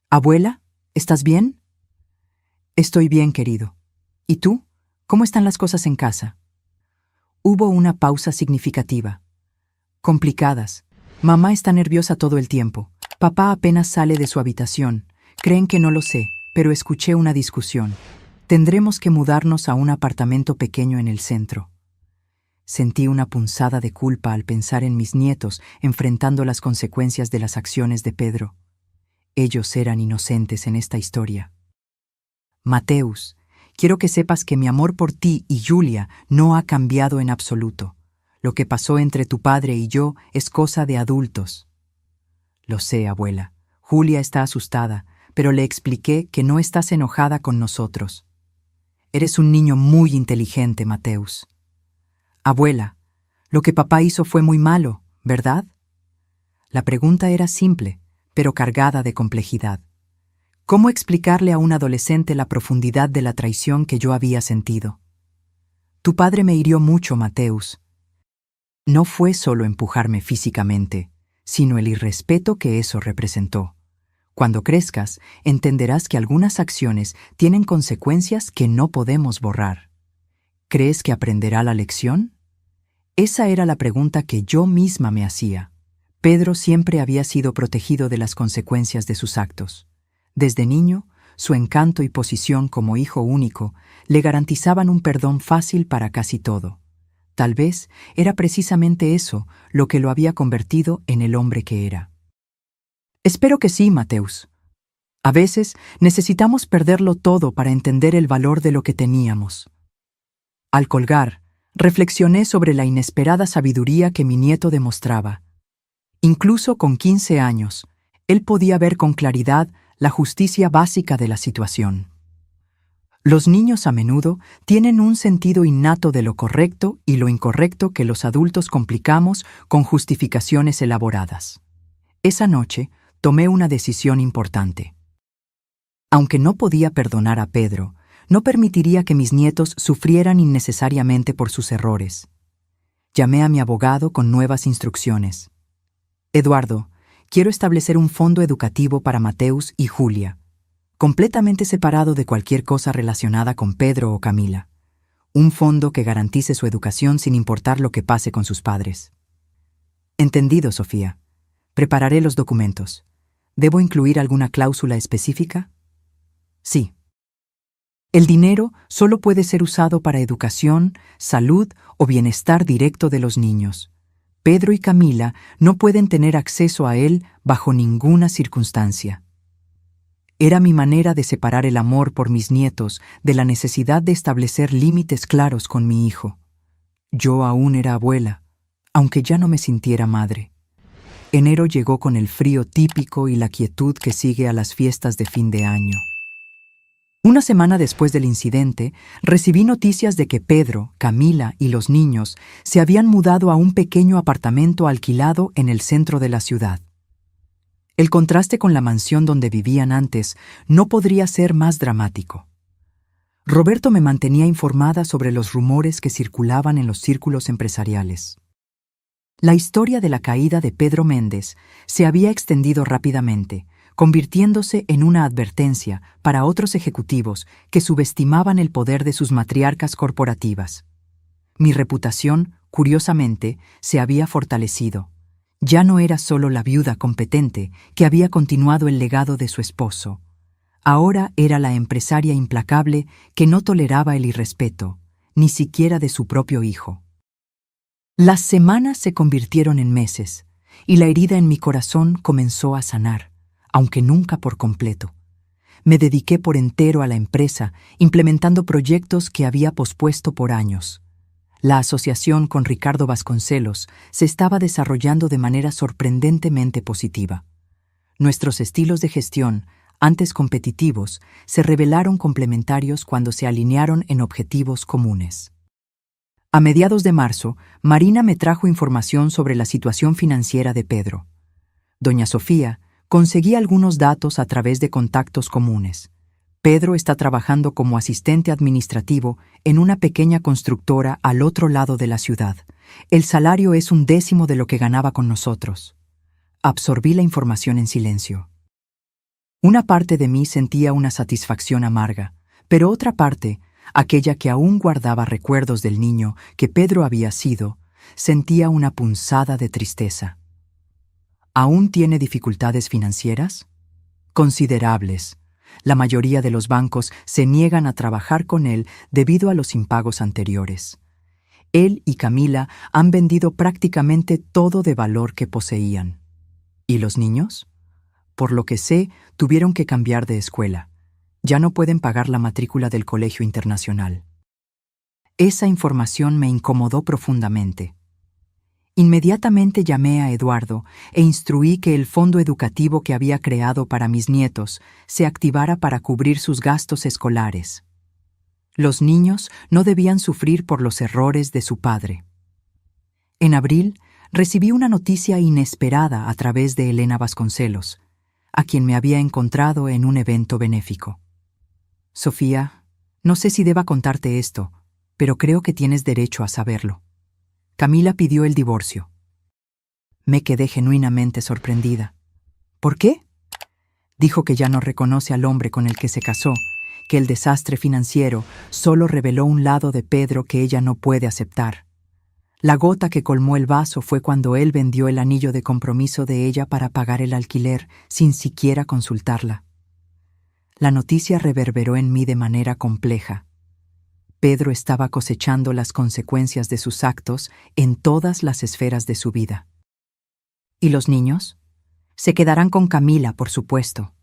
«Abuela, ¿estás bien?» «Estoy bien, querido. ¿Y tú? ¿Cómo están las cosas en casa?» Hubo una pausa significativa. «Complicadas. Mamá está nerviosa todo el tiempo. Papá apenas sale de su habitación. Creen que no lo sé, pero escuché una discusión. Tendremos que mudarnos a un apartamento pequeño en el centro». Sentí una punzada de culpa al pensar en mis nietos enfrentando las consecuencias de las acciones de Pedro. Ellos eran inocentes en esta historia. «Mateus, quiero que sepas que mi amor por ti y Julia no ha cambiado en absoluto. Lo que pasó entre tu padre y yo es cosa de adultos». «Lo sé, abuela. Julia está asustada, pero le expliqué que no estás enojada con nosotros. Eres un niño muy inteligente, Mateus». «Abuela, lo que papá hizo fue muy malo, ¿verdad?» La pregunta era simple, pero cargada de complejidad. ¿Cómo explicarle a un adolescente la profundidad de la traición que yo había sentido? «Tu padre me hirió mucho, Mateus. No fue solo empujarme físicamente, sino el irrespeto que eso representó. Cuando crezcas, entenderás que algunas acciones tienen consecuencias que no podemos borrar. ¿Crees que aprenderá la lección?» Esa era la pregunta que yo misma me hacía. Pedro siempre había sido protegido de las consecuencias de sus actos. Desde niño, su encanto y posición como hijo único le garantizaban un perdón fácil para casi todo. Tal vez era precisamente eso lo que lo había convertido en el hombre que era. «Espero que sí, Mateus. A veces necesitamos perderlo todo para entender el valor de lo que teníamos». Al colgar, reflexioné sobre la inesperada sabiduría que mi nieto demostraba. Incluso con 15 años, él podía ver con claridad la justicia básica de la situación. Los niños a menudo tienen un sentido innato de lo correcto y lo incorrecto que los adultos complicamos con justificaciones elaboradas. Esa noche tomé una decisión importante. Aunque no podía perdonar a Pedro, no permitiría que mis nietos sufrieran innecesariamente por sus errores. Llamé a mi abogado con nuevas instrucciones. «Eduardo, quiero establecer un fondo educativo para Mateus y Julia, completamente separado de cualquier cosa relacionada con Pedro o Camila. Un fondo que garantice su educación sin importar lo que pase con sus padres». «Entendido, Sofía. Prepararé los documentos. ¿Debo incluir alguna cláusula específica?» «Sí. El dinero solo puede ser usado para educación, salud o bienestar directo de los niños. Pedro y Camila no pueden tener acceso a él bajo ninguna circunstancia». Era mi manera de separar el amor por mis nietos de la necesidad de establecer límites claros con mi hijo. Yo aún era abuela, aunque ya no me sintiera madre. Enero llegó con el frío típico y la quietud que sigue a las fiestas de fin de año. Una semana después del incidente, recibí noticias de que Pedro, Camila y los niños se habían mudado a un pequeño apartamento alquilado en el centro de la ciudad. El contraste con la mansión donde vivían antes no podría ser más dramático. Roberto me mantenía informada sobre los rumores que circulaban en los círculos empresariales. La historia de la caída de Pedro Méndez se había extendido rápidamente, convirtiéndose en una advertencia para otros ejecutivos que subestimaban el poder de sus matriarcas corporativas. Mi reputación, curiosamente, se había fortalecido. Ya no era solo la viuda competente que había continuado el legado de su esposo. Ahora era la empresaria implacable que no toleraba el irrespeto, ni siquiera de su propio hijo. Las semanas se convirtieron en meses, y la herida en mi corazón comenzó a sanar, aunque nunca por completo. Me dediqué por entero a la empresa, implementando proyectos que había pospuesto por años. La asociación con Ricardo Vasconcelos se estaba desarrollando de manera sorprendentemente positiva. Nuestros estilos de gestión, antes competitivos, se revelaron complementarios cuando se alinearon en objetivos comunes. A mediados de marzo, Marina me trajo información sobre la situación financiera de Pedro. Doña Sofía, conseguí algunos datos a través de contactos comunes. Pedro está trabajando como asistente administrativo en una pequeña constructora al otro lado de la ciudad. El salario es 1/10 de lo que ganaba con nosotros. Absorbí la información en silencio. Una parte de mí sentía una satisfacción amarga, pero otra parte, aquella que aún guardaba recuerdos del niño que Pedro había sido, sentía una punzada de tristeza. ¿Aún tiene dificultades financieras? Considerables. La mayoría de los bancos se niegan a trabajar con él debido a los impagos anteriores. Él y Camila han vendido prácticamente todo de valor que poseían. ¿Y los niños? Por lo que sé, tuvieron que cambiar de escuela. Ya no pueden pagar la matrícula del colegio internacional. Esa información me incomodó profundamente. Inmediatamente llamé a Eduardo e instruí que el fondo educativo que había creado para mis nietos se activara para cubrir sus gastos escolares. Los niños no debían sufrir por los errores de su padre. En abril, recibí una noticia inesperada a través de Elena Vasconcelos, a quien me había encontrado en un evento benéfico. Sofía, no sé si deba contarte esto, pero creo que tienes derecho a saberlo. Camila pidió el divorcio. Me quedé genuinamente sorprendida. ¿Por qué? Dijo que ya no reconoce al hombre con el que se casó, que el desastre financiero solo reveló un lado de Pedro que ella no puede aceptar. La gota que colmó el vaso fue cuando él vendió el anillo de compromiso de ella para pagar el alquiler sin siquiera consultarla. La noticia reverberó en mí de manera compleja. Pedro estaba cosechando las consecuencias de sus actos en todas las esferas de su vida. ¿Y los niños? Se quedarán con Camila, por supuesto.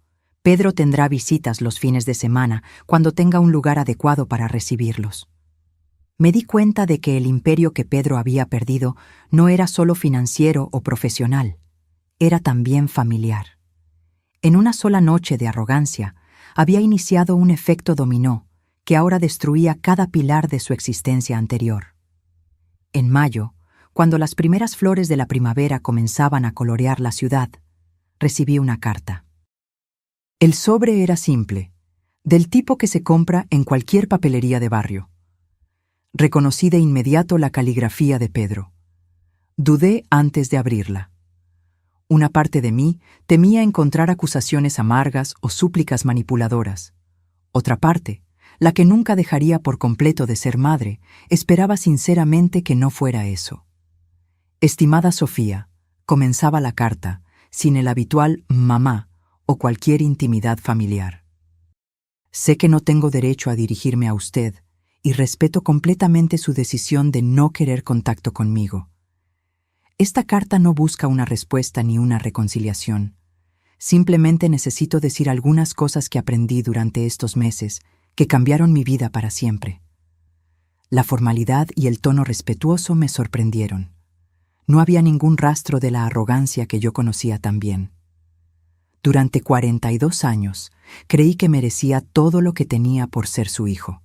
Pedro tendrá visitas los fines de semana, cuando tenga un lugar adecuado para recibirlos. Me di cuenta de que el imperio que Pedro había perdido no era solo financiero o profesional, era también familiar. En una sola noche de arrogancia, había iniciado un efecto dominó que ahora destruía cada pilar de su existencia anterior. En mayo, cuando las primeras flores de la primavera comenzaban a colorear la ciudad, recibí una carta. El sobre era simple, del tipo que se compra en cualquier papelería de barrio. Reconocí de inmediato la caligrafía de Pedro. Dudé antes de abrirla. Una parte de mí temía encontrar acusaciones amargas o súplicas manipuladoras. Otra parte, la que nunca dejaría por completo de ser madre, esperaba sinceramente que no fuera eso. Estimada Sofía, comenzaba la carta, sin el habitual mamá o cualquier intimidad familiar. Sé que no tengo derecho a dirigirme a usted y respeto completamente su decisión de no querer contacto conmigo. Esta carta no busca una respuesta ni una reconciliación. Simplemente necesito decir algunas cosas que aprendí durante estos meses que cambiaron mi vida para siempre. La formalidad y el tono respetuoso me sorprendieron. No había ningún rastro de la arrogancia que yo conocía tan bien. Durante 42 años, creí que merecía todo lo que tenía por ser su hijo.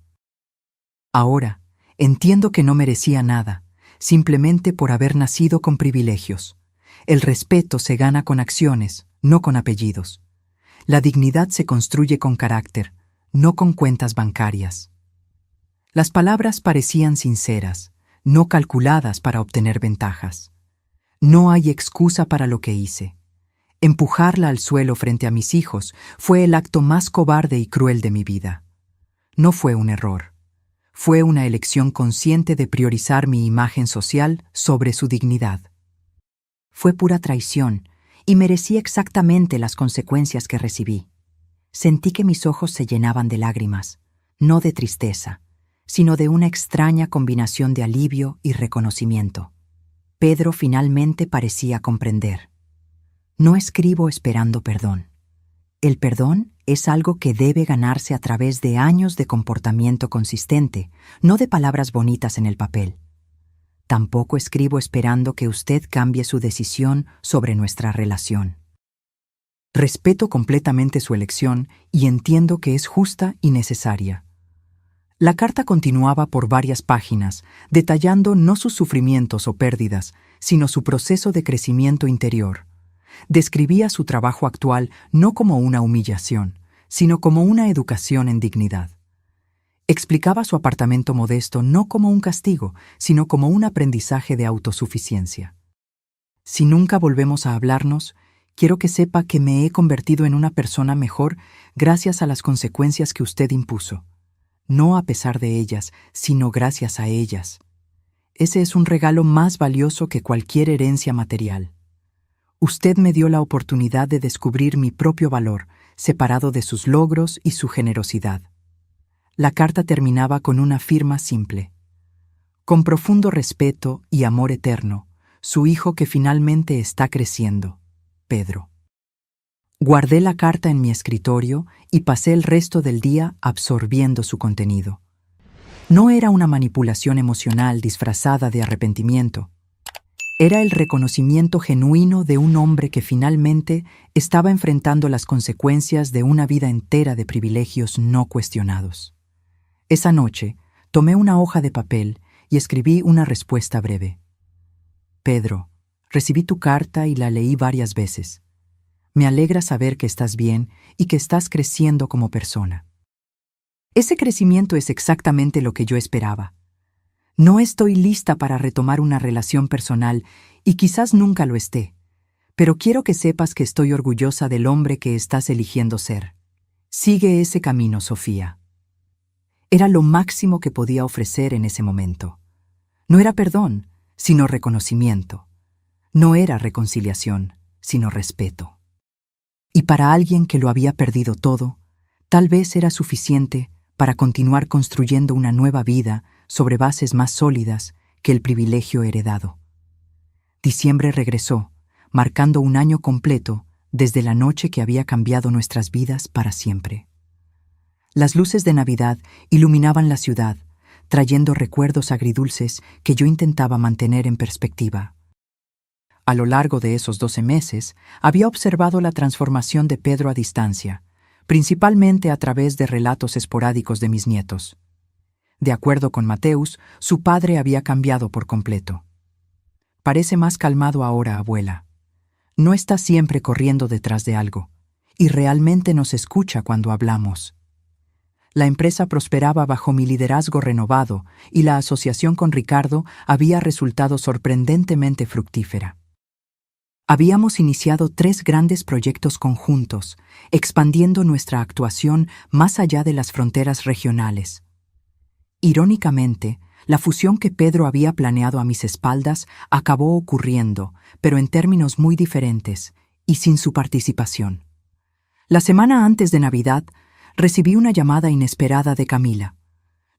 Ahora, entiendo que no merecía nada, simplemente por haber nacido con privilegios. El respeto se gana con acciones, no con apellidos. La dignidad se construye con carácter, no con cuentas bancarias. Las palabras parecían sinceras, no calculadas para obtener ventajas. No hay excusa para lo que hice. Empujarla al suelo frente a mis hijos fue el acto más cobarde y cruel de mi vida. No fue un error. Fue una elección consciente de priorizar mi imagen social sobre su dignidad. Fue pura traición y merecí exactamente las consecuencias que recibí. Sentí que mis ojos se llenaban de lágrimas, no de tristeza, sino de una extraña combinación de alivio y reconocimiento. Pedro finalmente parecía comprender. No escribo esperando perdón. El perdón es algo que debe ganarse a través de años de comportamiento consistente, no de palabras bonitas en el papel. Tampoco escribo esperando que usted cambie su decisión sobre nuestra relación. Respeto completamente su elección y entiendo que es justa y necesaria. La carta continuaba por varias páginas, detallando no sus sufrimientos o pérdidas, sino su proceso de crecimiento interior. Describía su trabajo actual no como una humillación, sino como una educación en dignidad. Explicaba su apartamento modesto no como un castigo, sino como un aprendizaje de autosuficiencia. Si nunca volvemos a hablarnos, quiero que sepa que me he convertido en una persona mejor gracias a las consecuencias que usted impuso. No a pesar de ellas, sino gracias a ellas. Ese es un regalo más valioso que cualquier herencia material. Usted me dio la oportunidad de descubrir mi propio valor, separado de sus logros y su generosidad. La carta terminaba con una firma simple. Con profundo respeto y amor eterno, su hijo que finalmente está creciendo, Pedro. Guardé la carta en mi escritorio y pasé el resto del día absorbiendo su contenido. No era una manipulación emocional disfrazada de arrepentimiento. Era el reconocimiento genuino de un hombre que finalmente estaba enfrentando las consecuencias de una vida entera de privilegios no cuestionados. Esa noche, tomé una hoja de papel y escribí una respuesta breve. Pedro, recibí tu carta y la leí varias veces. Me alegra saber que estás bien y que estás creciendo como persona. Ese crecimiento es exactamente lo que yo esperaba. No estoy lista para retomar una relación personal y quizás nunca lo esté, pero quiero que sepas que estoy orgullosa del hombre que estás eligiendo ser. Sigue ese camino, Sofía. Era lo máximo que podía ofrecer en ese momento. No era perdón, sino reconocimiento. No era reconciliación, sino respeto. Y para alguien que lo había perdido todo, tal vez era suficiente para continuar construyendo una nueva vida sobre bases más sólidas que el privilegio heredado. Diciembre regresó, marcando un año completo desde la noche que había cambiado nuestras vidas para siempre. Las luces de Navidad iluminaban la ciudad, trayendo recuerdos agridulces que yo intentaba mantener en perspectiva. A lo largo de esos 12 meses, había observado la transformación de Pedro a distancia, principalmente a través de relatos esporádicos de mis nietos. De acuerdo con Mateus, su padre había cambiado por completo. Parece más calmado ahora, abuela. No está siempre corriendo detrás de algo, y realmente nos escucha cuando hablamos. La empresa prosperaba bajo mi liderazgo renovado y la asociación con Ricardo había resultado sorprendentemente fructífera. Habíamos iniciado 3 grandes proyectos conjuntos, expandiendo nuestra actuación más allá de las fronteras regionales. Irónicamente, la fusión que Pedro había planeado a mis espaldas acabó ocurriendo, pero en términos muy diferentes y sin su participación. La semana antes de Navidad, recibí una llamada inesperada de Camila.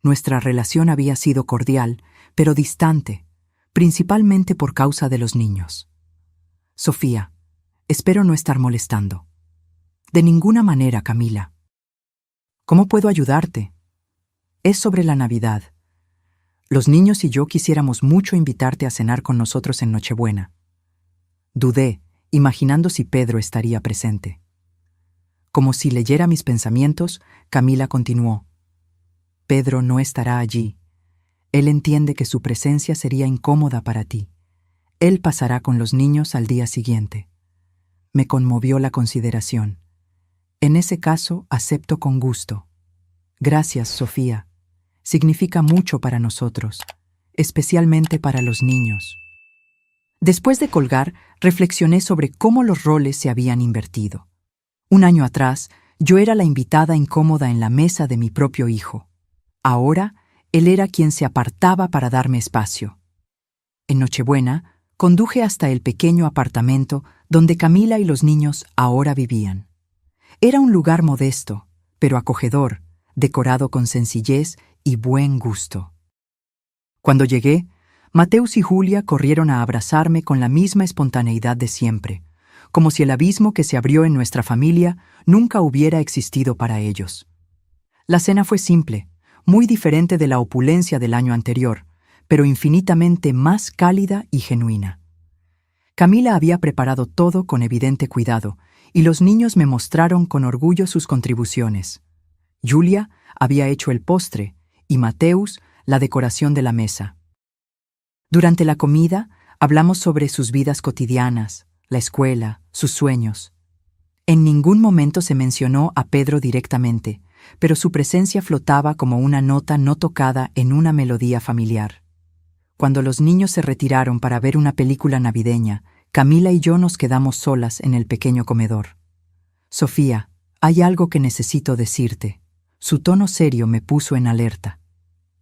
Nuestra relación había sido cordial, pero distante, principalmente por causa de los niños. Sofía, espero no estar molestando. De ninguna manera, Camila. ¿Cómo puedo ayudarte? Es sobre la Navidad. Los niños y yo quisiéramos mucho invitarte a cenar con nosotros en Nochebuena. Dudé, imaginando si Pedro estaría presente. Como si leyera mis pensamientos, Camila continuó. Pedro no estará allí. Él entiende que su presencia sería incómoda para ti. Él pasará con los niños al día siguiente. Me conmovió la consideración. En ese caso, acepto con gusto. Gracias, Sofía. Significa mucho para nosotros, especialmente para los niños. Después de colgar, reflexioné sobre cómo los roles se habían invertido. Un año atrás, yo era la invitada incómoda en la mesa de mi propio hijo. Ahora, él era quien se apartaba para darme espacio. En Nochebuena, conduje hasta el pequeño apartamento donde Camila y los niños ahora vivían. Era un lugar modesto, pero acogedor, decorado con sencillez y buen gusto. Cuando llegué, Mateus y Julia corrieron a abrazarme con la misma espontaneidad de siempre, como si el abismo que se abrió en nuestra familia nunca hubiera existido para ellos. La cena fue simple, muy diferente de la opulencia del año anterior, pero infinitamente más cálida y genuina. Camila había preparado todo con evidente cuidado, y los niños me mostraron con orgullo sus contribuciones. Julia había hecho el postre y Mateus la decoración de la mesa. Durante la comida hablamos sobre sus vidas cotidianas, la escuela, sus sueños. En ningún momento se mencionó a Pedro directamente, pero su presencia flotaba como una nota no tocada en una melodía familiar. Cuando los niños se retiraron para ver una película navideña, Camila y yo nos quedamos solas en el pequeño comedor. Sofía, hay algo que necesito decirte. Su tono serio me puso en alerta.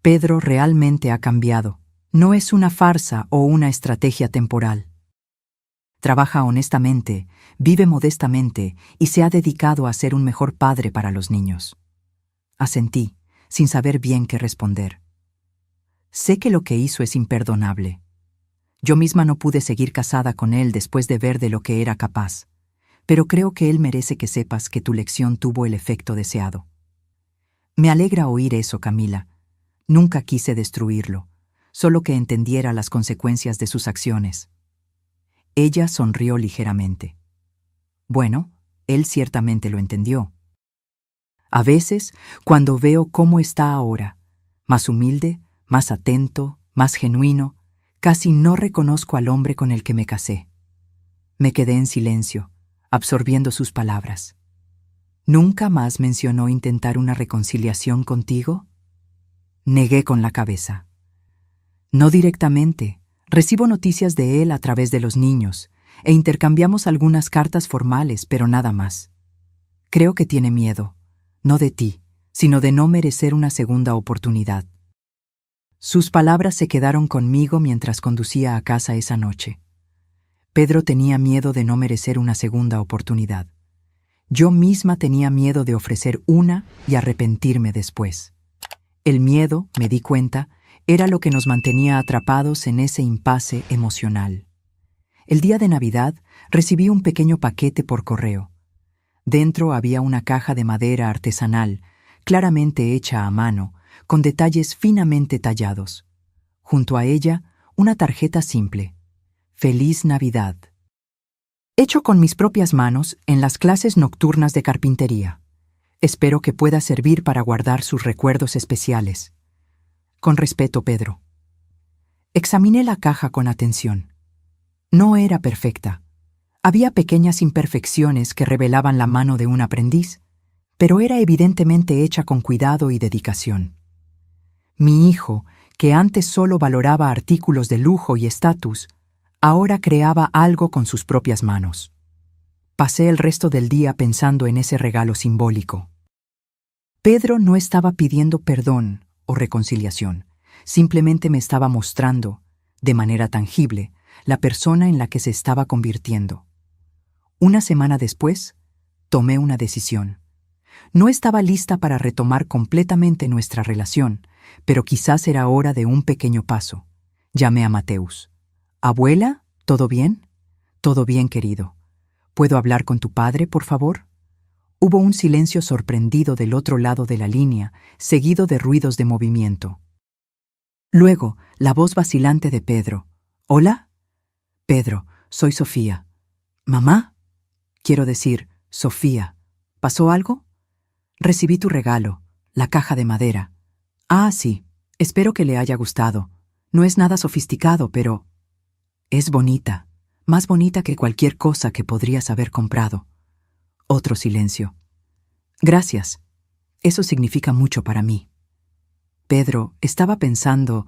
Pedro realmente ha cambiado. No es una farsa o una estrategia temporal. Trabaja honestamente, vive modestamente y se ha dedicado a ser un mejor padre para los niños. Asentí, sin saber bien qué responder. Sé que lo que hizo es imperdonable. Yo misma no pude seguir casada con él después de ver de lo que era capaz, pero creo que él merece que sepas que tu lección tuvo el efecto deseado. Me alegra oír eso, Camila. Nunca quise destruirlo, solo que entendiera las consecuencias de sus acciones. Ella sonrió ligeramente. Bueno, él ciertamente lo entendió. A veces, cuando veo cómo está ahora, más humilde, más atento, más genuino, casi no reconozco al hombre con el que me casé. Me quedé en silencio, absorbiendo sus palabras. ¿Nunca más mencionó intentar una reconciliación contigo? Negué con la cabeza. No directamente. Recibo noticias de él a través de los niños, e intercambiamos algunas cartas formales, pero nada más. Creo que tiene miedo, no de ti, sino de no merecer una segunda oportunidad. Sus palabras se quedaron conmigo mientras conducía a casa esa noche. Pedro tenía miedo de no merecer una segunda oportunidad. Yo misma tenía miedo de ofrecer una y arrepentirme después. El miedo, me di cuenta, era lo que nos mantenía atrapados en ese impasse emocional. El día de Navidad recibí un pequeño paquete por correo. Dentro había una caja de madera artesanal, claramente hecha a mano, con detalles finamente tallados. Junto a ella, una tarjeta simple. Feliz Navidad. Hecho con mis propias manos en las clases nocturnas de carpintería. Espero que pueda servir para guardar sus recuerdos especiales. Con respeto, Pedro. Examiné la caja con atención. No era perfecta. Había pequeñas imperfecciones que revelaban la mano de un aprendiz, pero era evidentemente hecha con cuidado y dedicación. Mi hijo, que antes solo valoraba artículos de lujo y estatus, ahora creaba algo con sus propias manos. Pasé el resto del día pensando en ese regalo simbólico. Pedro no estaba pidiendo perdón o reconciliación, simplemente me estaba mostrando, de manera tangible, la persona en la que se estaba convirtiendo. Una semana después, tomé una decisión. No estaba lista para retomar completamente nuestra relación, pero quizás era hora de un pequeño paso. Llamé a Mateus. «Abuela, ¿todo bien?» «Todo bien, querido. ¿Puedo hablar con tu padre, por favor?» Hubo un silencio sorprendido del otro lado de la línea, seguido de ruidos de movimiento. Luego, la voz vacilante de Pedro. «¿Hola?» «Pedro, soy Sofía». «¿Mamá?» «Quiero decir, Sofía. ¿Pasó algo? Recibí tu regalo, la caja de madera. Ah, sí, espero que le haya gustado. No es nada sofisticado, pero es bonita, más bonita que cualquier cosa que podrías haber comprado. Otro silencio. Gracias. Eso significa mucho para mí. Pedro estaba pensando,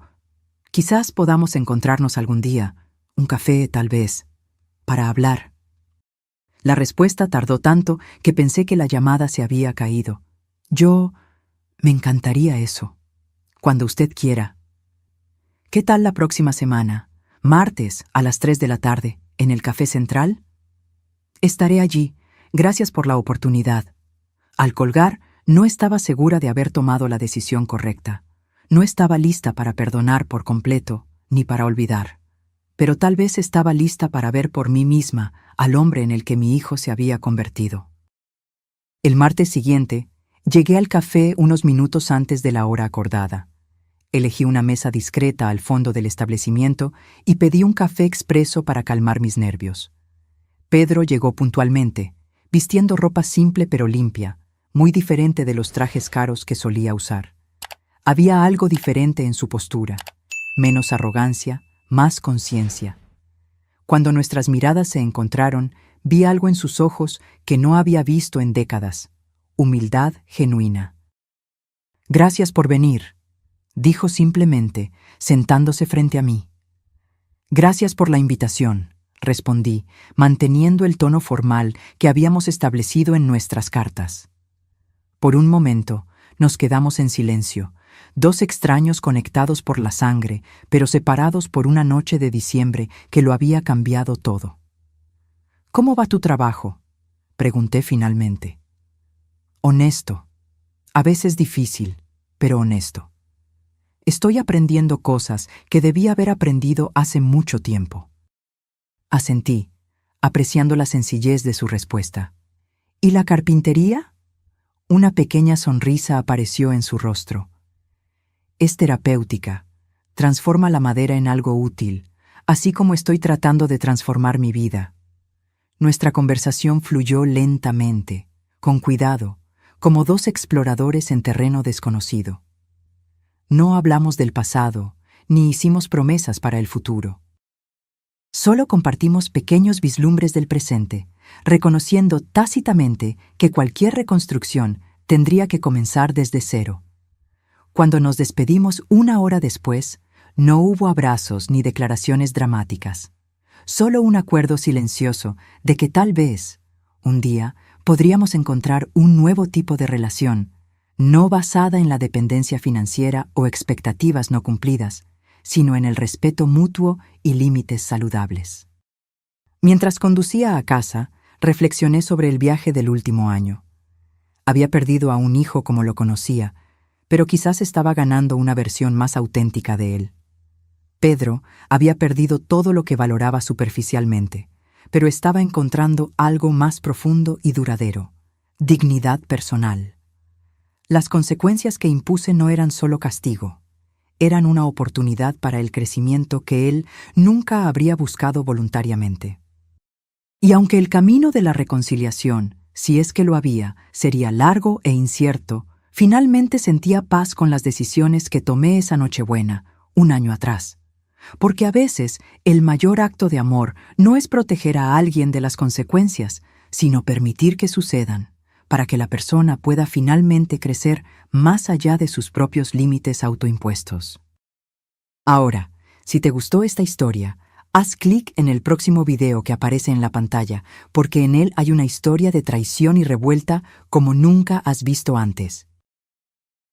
quizás podamos encontrarnos algún día, un café tal vez, para hablar. La respuesta tardó tanto que pensé que la llamada se había caído. Me encantaría eso. Cuando usted quiera. ¿Qué tal la próxima semana? Martes, a las 3 de la tarde, en el Café Central. Estaré allí. Gracias por la oportunidad. Al colgar, no estaba segura de haber tomado la decisión correcta. No estaba lista para perdonar por completo, ni para olvidar. Pero tal vez estaba lista para ver por mí misma al hombre en el que mi hijo se había convertido. El martes siguiente, llegué al café unos minutos antes de la hora acordada. Elegí una mesa discreta al fondo del establecimiento y pedí un café expreso para calmar mis nervios. Pedro llegó puntualmente, vistiendo ropa simple pero limpia, muy diferente de los trajes caros que solía usar. Había algo diferente en su postura, menos arrogancia, más conciencia. Cuando nuestras miradas se encontraron, vi algo en sus ojos que no había visto en décadas: humildad genuina. Gracias por venir, dijo simplemente, sentándose frente a mí. Gracias por la invitación, respondí, manteniendo el tono formal que habíamos establecido en nuestras cartas. Por un momento, nos quedamos en silencio, dos extraños conectados por la sangre, pero separados por una noche de diciembre que lo había cambiado todo. ¿Cómo va tu trabajo?, pregunté finalmente. Honesto. A veces difícil, pero honesto. Estoy aprendiendo cosas que debí haber aprendido hace mucho tiempo. Asentí, apreciando la sencillez de su respuesta. ¿Y la carpintería? Una pequeña sonrisa apareció en su rostro. Es terapéutica, transforma la madera en algo útil, así como estoy tratando de transformar mi vida. Nuestra conversación fluyó lentamente, con cuidado, como dos exploradores en terreno desconocido. No hablamos del pasado, ni hicimos promesas para el futuro. Solo compartimos pequeños vislumbres del presente, reconociendo tácitamente que cualquier reconstrucción tendría que comenzar desde cero. Cuando nos despedimos una hora después, no hubo abrazos ni declaraciones dramáticas. Solo un acuerdo silencioso de que tal vez, un día, podríamos encontrar un nuevo tipo de relación, no basada en la dependencia financiera o expectativas no cumplidas, sino en el respeto mutuo y límites saludables. Mientras conducía a casa, reflexioné sobre el viaje del último año. Había perdido a un hijo como lo conocía, pero quizás estaba ganando una versión más auténtica de él. Pedro había perdido todo lo que valoraba superficialmente, pero estaba encontrando algo más profundo y duradero: dignidad personal. Las consecuencias que impuse no eran solo castigo, eran una oportunidad para el crecimiento que él nunca habría buscado voluntariamente. Y aunque el camino de la reconciliación, si es que lo había, sería largo e incierto, finalmente sentía paz con las decisiones que tomé esa Nochebuena, un año atrás. Porque a veces el mayor acto de amor no es proteger a alguien de las consecuencias, sino permitir que sucedan, para que la persona pueda finalmente crecer más allá de sus propios límites autoimpuestos. Ahora, si te gustó esta historia, haz clic en el próximo video que aparece en la pantalla, porque en él hay una historia de traición y revuelta como nunca has visto antes.